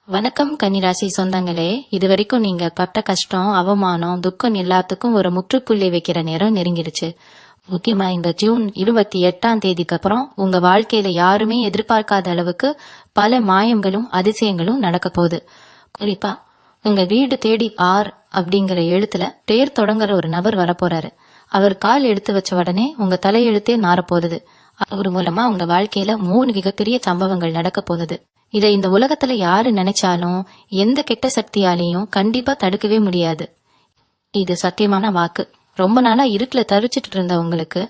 வணக்கம் கன்னிராசி சொந்தங்களே, இதுவரைக்கும் நீங்க பட்ட கஷ்டம், அவமானம், துக்கம் எல்லாத்துக்கும் ஒரு முற்றுப்புள்ளி வைக்கிற நேரம் நெருங்கிடுச்சு. முக்கியமா இந்த ஜூன் 28ஆம் தேதிக்கு அப்புறம் உங்க வாழ்க்கையில யாருமே எதிர்பார்க்காத அளவுக்கு பல மாயங்களும் அதிசயங்களும் நடக்க போகுது. குறிப்பா உங்க வீடு தேடி அப்படிங்கிற எழுத்துல பேர் தொடங்குற ஒரு நபர் வரப்போறாரு. அவர் கால் எடுத்து வச்ச உடனே உங்க தலையெழுத்தே மாறப்போகுது. அவர் மூலமா உங்க வாழ்க்கையில 3 மிகப்பெரிய சம்பவங்கள் நடக்க போகுது. இதை இந்த உலகத்துல யாரு நினைச்சாலும் எந்த கெட்ட சக்தியாலையும் கண்டிப்பா தடுக்கவே முடியாது. இது சத்தியமான வாக்கு. ரொம்ப நாளா இருட்டுல தவிச்சிட்டு இருந்த உங்களுக்கு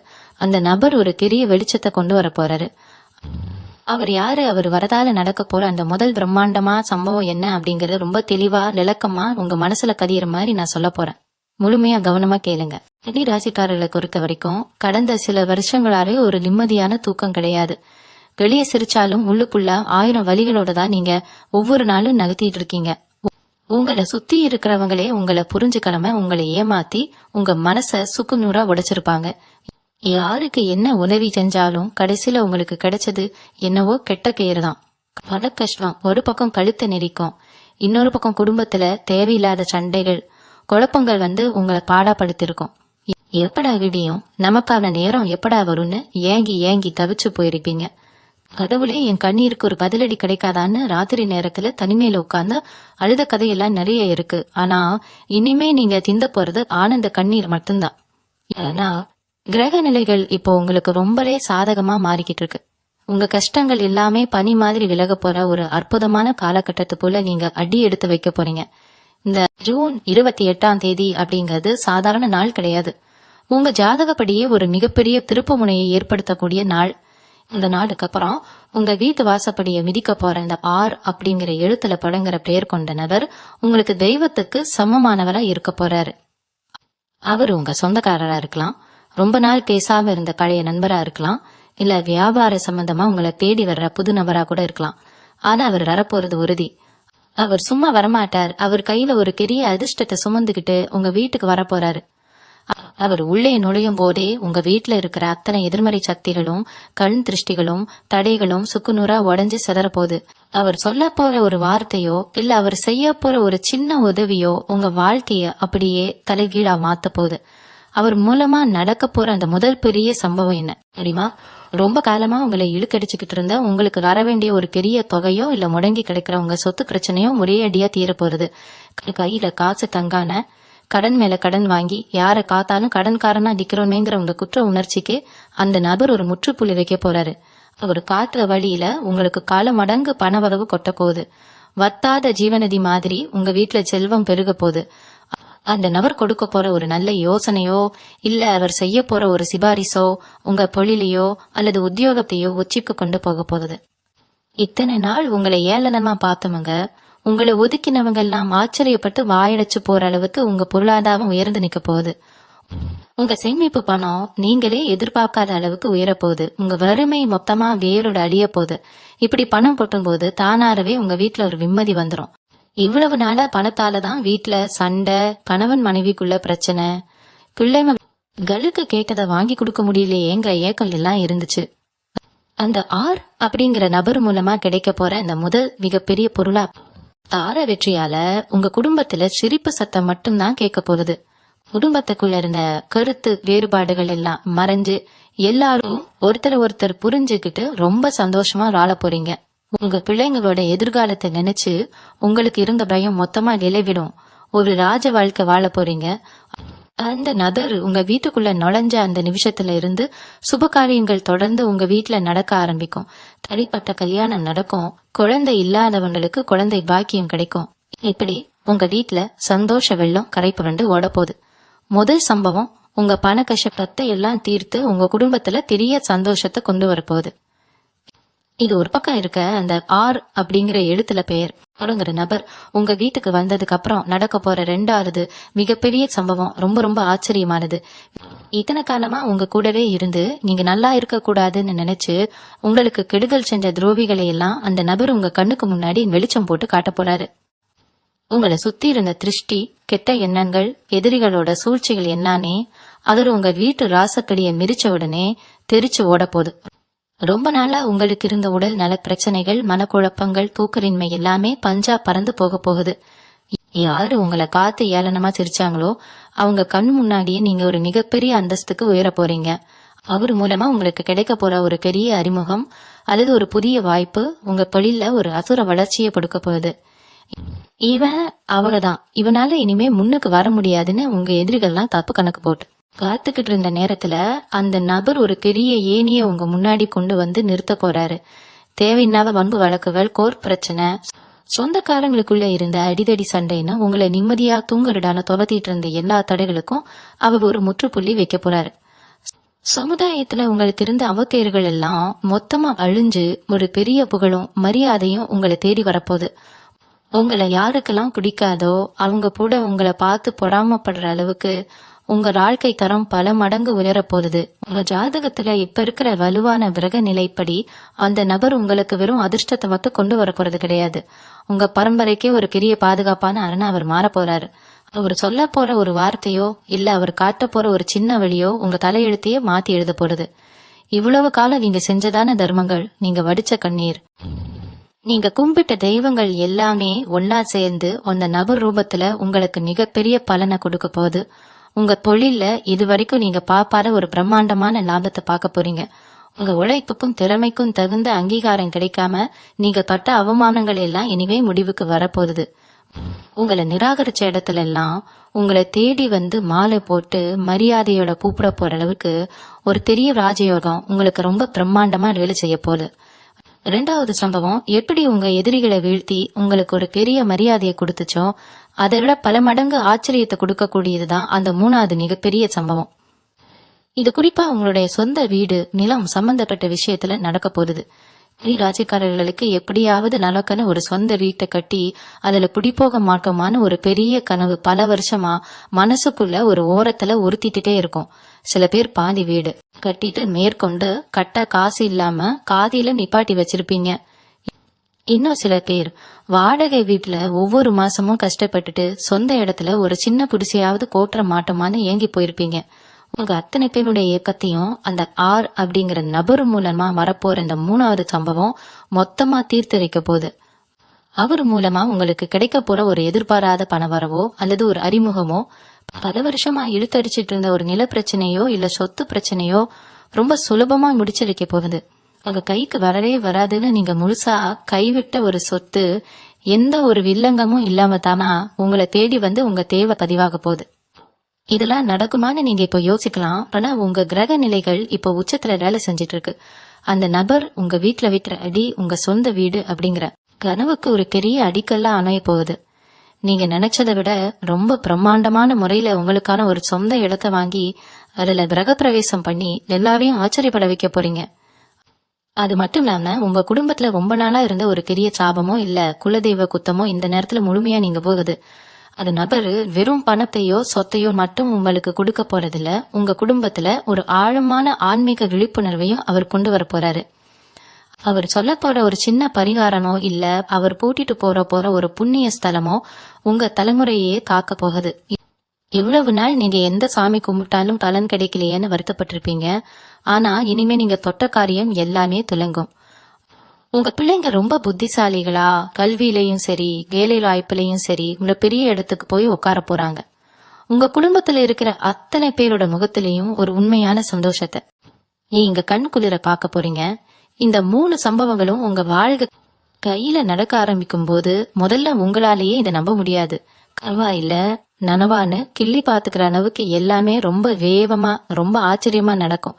அந்த நபர் ஒரு பெரிய வெளிச்சத்தை கொண்டு வர போறாரு. அவர் யாரு, அவர் வரதால நடக்க போற அந்த முதல் பிரம்மாண்டமா சம்பவம் என்ன அப்படிங்கறது ரொம்ப தெளிவா விளக்கமா உங்க மனசுல பதியிற மாதிரி நான் சொல்ல போறேன். முழுமையா கவனமா கேளுங்க. கன்னி ராசிக்காரர்களை பொறுத்த வரைக்கும் கடந்த சில வருஷங்களாவே ஒரு நிம்மதியான தூக்கம் கிடையாது. வெளியே சிரிச்சாலும் உள்ளுக்குள்ள 1000 வழிகளோட தான் நீங்க ஒவ்வொரு நாளும் நகர்த்திட்டு இருக்கீங்க. உங்களை சுத்தி இருக்கிறவங்களே உங்களை புரிஞ்சுக்காம உங்களை ஏமாத்தி உங்க மனச சுக்குநூறா உடைச்சிருப்பாங்க. யாருக்கு என்ன உதவி செஞ்சாலும் கடைசியில உங்களுக்கு கிடைச்சது என்னவோ கெட்ட பேரு தான். பல கஷ்டம் ஒரு பக்கம் கழுத்தை நெரிக்கும், இன்னொரு பக்கம் குடும்பத்துல தேவையில்லாத சண்டைகள், குழப்பங்கள் உங்களை பாடாப்படுத்திருக்கும். எப்படா விடியும், நமக்கான நேரம் எப்படா வரும்னு ஏங்கி ஏங்கி தவிச்சு போயிருப்பீங்க. கடவுளே, என் கண்ணீருக்கு ஒரு பதிலடி கிடைக்காதான்னு ராத்திரி நேரத்துல தனிமையில உட்கார்ந்து அழுத கதையெல்லாம் நிறைய இருக்கு. ஆனா இனிமே நீங்க திந்த போறது ஆனந்த கண்ணீர் மட்டும்தான். ஏன்னா கிரக நிலைகள் இப்போ உங்களுக்கு ரொம்பவே சாதகமா மாறிக்கிட்டு இருக்கு. உங்க கஷ்டங்கள் எல்லாமே பனி மாதிரி விலக போற ஒரு அற்புதமான காலகட்டத்துக்குள்ள நீங்க அடி எடுத்து வைக்க போறீங்க. இந்த ஜூன் 28ஆம் தேதி அப்படிங்கிறது சாதாரண நாள் கிடையாது. உங்க ஜாதகப்படியே ஒரு மிகப்பெரிய திருப்பு முனையை ஏற்படுத்தக்கூடிய நாள். இந்த நாளுக்கு அப்புறம் உங்க வீட்டு வாசப்படியை மிதிக்க போற இந்த அப்படிங்கிற எழுத்துல தொடங்குற பெயர் கொண்ட நபர் உங்களுக்கு தெய்வத்துக்கு சமமானவரா இருக்க போறாரு. அவர் உங்க சொந்தக்காரரா இருக்கலாம், ரொம்ப நாள் பேசாம இருந்த பழைய நண்பரா இருக்கலாம், இல்ல வியாபார சம்பந்தமா உங்களை தேடி வர்ற புது நபரா கூட இருக்கலாம். ஆனா அவர் வரப்போறது உறுதி. அவர் சும்மா வரமாட்டார். அவர் கையில ஒரு பெரிய அதிர்ஷ்டத்தை சுமந்துகிட்டு உங்க வீட்டுக்கு வரப்போறாரு. அவர் உள்ளே நுழையும் போதே உங்க வீட்டுல இருக்கிற அத்தனை எதிர்மறை சக்திகளும் கண் திருஷ்டிகளும் தடைகளும் சுக்குநூறா உடஞ்சு சிதற போகுது. அவர் சொல்ல போற ஒரு வார்த்தையோ இல்ல அவர் செய்ய போற ஒரு சின்ன உதவியோ உங்க வாழ்க்கைய அப்படியே தலைகீழா மாத்த போகுது. அவர் மூலமா நடக்க போற அந்த முதல் பெரிய சம்பவம் என்ன தெரியுமா? ரொம்ப காலமா உங்களை இழுக்கடிச்சுக்கிட்டு இருந்த உங்களுக்கு வர வேண்டிய ஒரு பெரிய தொகையோ இல்ல முடங்கி கிடைக்கிற உங்க சொத்து பிரச்சனையோ ஒரே அடியா தீர போறது. கையில காசு தங்கான கடன் மேல கடன் வாங்கி யார காத்தாலும் கடன்காரனா நிக்கிறோமேங்கிற உங்க குற்ற உணர்ச்சிக்கு அந்த நபர் ஒரு முற்றுப்புள்ளி வைக்க போறாரு. அவர் காட்டுற வழியில உங்களுக்கு கால மடங்கு பண வரவு கொட்ட போகுது. வத்தாத ஜீவநதி மாதிரி உங்க வீட்டுல செல்வம் பெருக போகுது. அந்த நபர் கொடுக்க போற ஒரு நல்ல யோசனையோ இல்ல அவர் செய்ய போற ஒரு சிபாரிசோ உங்க தொழிலையோ அல்லது உத்தியோகத்தையோ உச்சிக்கு கொண்டு போக போகுது. இத்தனை நாள் உங்களை ஏளனமா பார்த்தவங்க, உங்களை ஒதுக்கினவங்க எல்லாம் ஆச்சரியப்பட்டு வாயடைச்சு போற அளவுக்கு உங்க பொருளாதாரம் உயர்ந்து நிக்க போகுது. உங்க சேமிப்பு பணம் நீங்களே எதிர்பார்க்காத அளவுக்கு உயர போகுது. உங்க வறுமை மொத்தமா வேரோட அழிய போகுது. இப்படி பணம் கொட்டும் போது தானாரவே உங்க வீட்டுல ஒரு நிம்மதி வந்துடும். இவ்வளவு நாளா பணத்தாலதான் வீட்டுல சண்டை, கணவன் மனைவிக்குள்ள பிரச்சனை, பிள்ளைகளுக்கு கேட்டதை வாங்கி கொடுக்க முடியலையேங்கிற ஏக்கம் எல்லாம் இருந்துச்சு. அந்த அப்படிங்கிற நபர் மூலமா கிடைக்க போற இந்த முதல் மிகப்பெரிய பொருளா வெற்றியால உங்க குடும்பத்துல சிரிப்பு சத்தம் மட்டும்தான் கேட்க போகுது. குடும்பத்துக்குள்ள இருந்த கருத்து வேறுபாடுகள் எல்லாம் மறைஞ்சு எல்லாரும் ஒருத்தர் புரிஞ்சுக்கிட்டு ரொம்ப சந்தோஷமா வாழ போறீங்க. உங்க பிள்ளைங்களோட எதிர்காலத்தை நினைச்சு உங்களுக்கு இருந்த பயம் மொத்தமா நிலைவிடும். ஒரு ராஜ வாழ்க்கை வாழ போறீங்க. அந்த நபர் உங்க வீட்டுக்குள்ள நுழைஞ்ச அந்த நிமிஷத்துல இருந்து சுப காரியங்கள் தொடர்ந்து உங்க வீட்டுல நடக்க ஆரம்பிக்கும். தனிப்பட்ட கல்யாணம் நடக்கும். குழந்தை இல்லாதவங்களுக்கு குழந்தை பாக்கியம் கிடைக்கும். இப்படி உங்க வீட்டுல சந்தோஷ வெள்ளம் கரை புரண்டு ஓட போகுது. முதல் சம்பவம் உங்க பண கஷ்டத்தை எல்லாம் தீர்த்து உங்க குடும்பத்துல பெரிய சந்தோஷத்தை கொண்டு வரப்போகுது. இது ஒரு பக்கம் இருக்க, அந்த அப்படிங்கிற எழுத்துல பெயர் தொடங்குற நபர் உங்க வீட்டுக்கு வந்ததுக்கு அப்புறம் நடக்க போற 2வது மிகப்பெரிய சம்பவம் ரொம்ப ரொம்ப ஆச்சரியமானது. இத்தனை காலமா உங்க கூடவே இருந்து நீங்க நல்லா இருக்க கூடாதுன்னு நினைச்சு உங்களுக்கு கெடுதல் செஞ்ச துரோகிகளை எல்லாம் அந்த நபர் உங்க கண்ணுக்கு முன்னாடி வெளிச்சம் போட்டு காட்ட போறாரு. உங்களை சுத்தி இருந்த திருஷ்டி, கெட்ட எண்ணங்கள், எதிரிகளோட சூழ்ச்சிகள் என்னானே அது உங்க வீட்டு ராசக்கடியை மிதிச்ச உடனே தெரிச்சு ஓட போகுது. ரொம்ப நாளா உங்களுக்கு இருந்த உடல் நல பிரச்சனைகள், மனக்குழப்பங்கள், தூக்கமின்மை எல்லாமே பஞ்சா பறந்து போக போகுது. யாரு உங்களை பார்த்து ஏளனமா சிரிச்சாங்களோ அவங்க கண் முன்னாடியே நீங்க ஒரு மிகப்பெரிய அந்தஸ்துக்கு உயர போறீங்க. அவர் மூலமா உங்களுக்கு கிடைக்க போற ஒரு பெரிய அறிமுகம் அல்லது ஒரு புதிய வாய்ப்பு உங்க தொழில ஒரு அசுர வளர்ச்சியை கொடுக்க போகுது. இவன் அவ்வளவுதான், இவனால இனிமே முன்னுக்கு வர முடியாதுன்னு உங்க எதிரிகள்லாம் தப்பு கணக்கு போட்டு காத்துக்கிட்டு இருந்த நேரத்துல அந்த நபர் ஒரு பெரிய ஏணிய உங்க முன்னாடி கொண்டு வந்து நிறுத்த போறாரு. தேவையில்லாத வன்பு வழக்குகள், கோர்ட் பிரச்சனை, சொந்தக்காரங்களுக்குள்ள இருந்த அடிதடி சண்டைன்னு உங்களை நிம்மதியா தூங்கறிடான துரத்திட்டு இருந்த எல்லா தடைகளுக்கும் அவர் ஒரு முற்றுப்புள்ளி வைக்க போறாரு. சமுதாயத்துல உங்களுக்கு இருந்த அவப்பேறுகள் எல்லாம் மொத்தமா அழிஞ்சு ஒரு பெரிய புகழும் மரியாதையும் உங்களை தேடி வரப்போகுது. உங்களை யாருக்கெல்லாம் பிடிக்காதோ அவங்க கூட உங்களை பார்த்து பொறாமப்படுற அளவுக்கு உங்க வாழ்க்கை தரம் பல மடங்கு உயரப் போகுது. உங்க ஜாதகத்துல இப்ப இருக்கிற வலுவான கிரக நிலைப்படி அந்த நபர் உங்களுக்கு வெறும் அதிர்ஷ்டத்தை மட்டும் கொண்டு வர போறது கிடையாது. உங்க பரம்பரைக்கே ஒரு பெரிய பாதுகாப்பான அரணா அவர் மாற போறாரு. அவர் சொல்ல போற ஒரு வார்த்தையோ இல்ல அவர் காட்ட போற ஒரு சின்ன வழியோ உங்க தலையெழுத்தையே மாத்தி எழுத போறது. இவ்வளவு காலம் நீங்க செஞ்சதான தர்மங்கள், நீங்க வடிச்ச கண்ணீர், நீங்க கும்பிட்ட தெய்வங்கள் எல்லாமே ஒன்னா சேர்ந்து அந்த நபர் ரூபத்துல உங்களுக்கு மிகப்பெரிய பலனை கொடுக்க போகுது. உங்க தொழில்ல இதுவரைக்கும் நீங்க பாப்பாத ஒரு பிரம்மாண்டமான லாபத்தை பார்க்க போறீங்க. உங்க உழைப்புக்கும் திறமைக்கும் தகுந்த அங்கீகாரம் கிடைக்காம நீங்க பட்ட அவமானங்கள் எல்லாம் இனிமே முடிவுக்கு வரப்போகுது. உங்களை நிராகரிச்ச இடத்துல எல்லாம் உங்களை தேடி வந்து மாலை போட்டு மரியாதையோட கூப்பிட போற அளவுக்கு ஒரு பெரிய ராஜயோகம் உங்களுக்கு ரொம்ப பிரம்மாண்டமா வேலை செய்ய போகுது. 2வது சம்பவம் எப்படி உங்க எதிரிகளை வீழ்த்தி உங்களுக்கு ஒரு பெரிய மரியாதையை கொடுத்துச்சோ அதை விட பல மடங்கு ஆச்சரியத்தை கொடுக்க கூடியதுதான் அந்த 3வது மிகப்பெரிய சம்பவம். இது குறிப்பா உங்களுடைய சொந்த வீடு, நிலம் சம்பந்தப்பட்ட விஷயத்துல நடக்க போகுது. ராஜ்யக்காரர்களுக்கு எப்படியாவது நலக்கன்னு ஒரு சொந்த வீட்டை கட்டி அதுல குடிப்போக மாட்டோமான ஒரு பெரிய கனவு பல வருஷமா மனசுக்குள்ள ஒரு ஓரத்துல உறுத்திட்டே இருக்கும். சில பேர் பாதி வீடு கட்டிட்டு மேற்கொண்டு கட்ட காசு இல்லாம காதியில நிப்பாட்டி வச்சிருப்பீங்க. இன்னும் சில பேர் வாடகை வீட்டுல ஒவ்வொரு மாசமும் கஷ்டப்பட்டுட்டு சொந்த இடத்துல ஒரு சின்ன புடிசையாவது கோட்டுற மாட்டோமான்னு ஏங்கி போயிருப்பீங்க. உங்க அத்தனை பேருடைய இயக்கத்தையும் அந்த ஆர் அப்படிங்கிற நபர் மூலமா வரப்போற இந்த 3வது சம்பவம் மொத்தமா தீர்த்தரிக்க போகுது. அவர் மூலமா உங்களுக்கு கிடைக்க போற ஒரு எதிர்பாராத பண வரவோ அல்லது ஒரு அறிமுகமோ, பல வருஷமா இழுத்தடிச்சிட்டு இருந்த ஒரு நில பிரச்சனையோ இல்ல சொத்து பிரச்சனையோ ரொம்ப சுலபமா முடிச்சு வைக்க போகுது. உங்க கைக்கு வரவே வராதுன்னு நீங்க முழுசா கைவிட்ட ஒரு சொத்து எந்த ஒரு வில்லங்கமும் இல்லாம தானா உங்களை தேடி வந்து உங்க தேவை பதிவாக போகுது. இதெல்லாம் நடக்குமான்னு நீங்க இப்ப யோசிக்கலாம். ஆனா உங்க கிரக நிலைகள் இப்ப உச்சத்துல வேலை செஞ்சிட்டு இருக்கு. அந்த நபர் உங்க வீட்டுல விட்டுற அடி உங்க சொந்த வீடு அப்படிங்கிற கனவுக்கு ஒரு பெரிய அடிக்கல்லா அமைய போகுது. நீங்க நினைச்சதை விட ரொம்ப பிரம்மாண்டமான முறையில உங்களுக்கான ஒரு சொந்த இடத்தை வாங்கி அதுல கிரக பிரவேசம் பண்ணி எல்லாரையும் ஆச்சரியப்பட வைக்க போறீங்க. அது மட்டும் இல்லாம உங்க குடும்பத்துல ரொம்ப நாளா இருந்த ஒரு பெரிய சாபமோ இல்ல குலதெய்வ குத்தமோ இந்த நேரத்துல முழுமையா நீங்க போகுது. அது நபரு வெறும் பணத்தையோ சொத்தையோ மட்டும் உங்களுக்கு கொடுக்க போறதில்ல, உங்க குடும்பத்துல ஒரு ஆழமான ஆன்மீக விழிப்புணர்வையும் அவர் கொண்டு வர போறாரு. அவர் சொல்ல போற ஒரு சின்ன பரிகாரமோ இல்ல அவர் கூட்டிட்டு போற ஒரு புண்ணிய ஸ்தலமோ உங்க தலைமுறையே காக்க போகுது. இவ்வளவு நாள் நீங்க எந்த சாமி கும்பிட்டாலும் பலன் கிடைக்கலையேன்னு வருத்தப்பட்டிருப்பீங்க. ஆனா இனிமே நீங்க தொட்ட காரியம் எல்லாமே துலங்கும். உங்க பிள்ளைங்க ரொம்ப புத்திசாலிகளா, கல்வியிலையும் சரி வேலை வாய்ப்புலையும் சரி உங்க பெரிய இடத்துக்கு போய் உட்கார போறாங்க. உங்க குடும்பத்துல இருக்கிற அத்தனை பேரோட முகத்திலையும் ஒரு உண்மையான சந்தோஷத்தை நீங்க கண் குளிர பார்க்க போறீங்க. இந்த 3 சம்பவங்களும் உங்க வாழ்க்கை கையில நடக்க ஆரம்பிக்கும் போது முதல்ல உங்களாலேயே இதை நம்ப முடியாது. கருவாயில்ல நனவான்னு கிள்ளி பாத்துக்கிற அளவுக்கு எல்லாமே ரொம்ப வேகமா ரொம்ப ஆச்சரியமா நடக்கும்.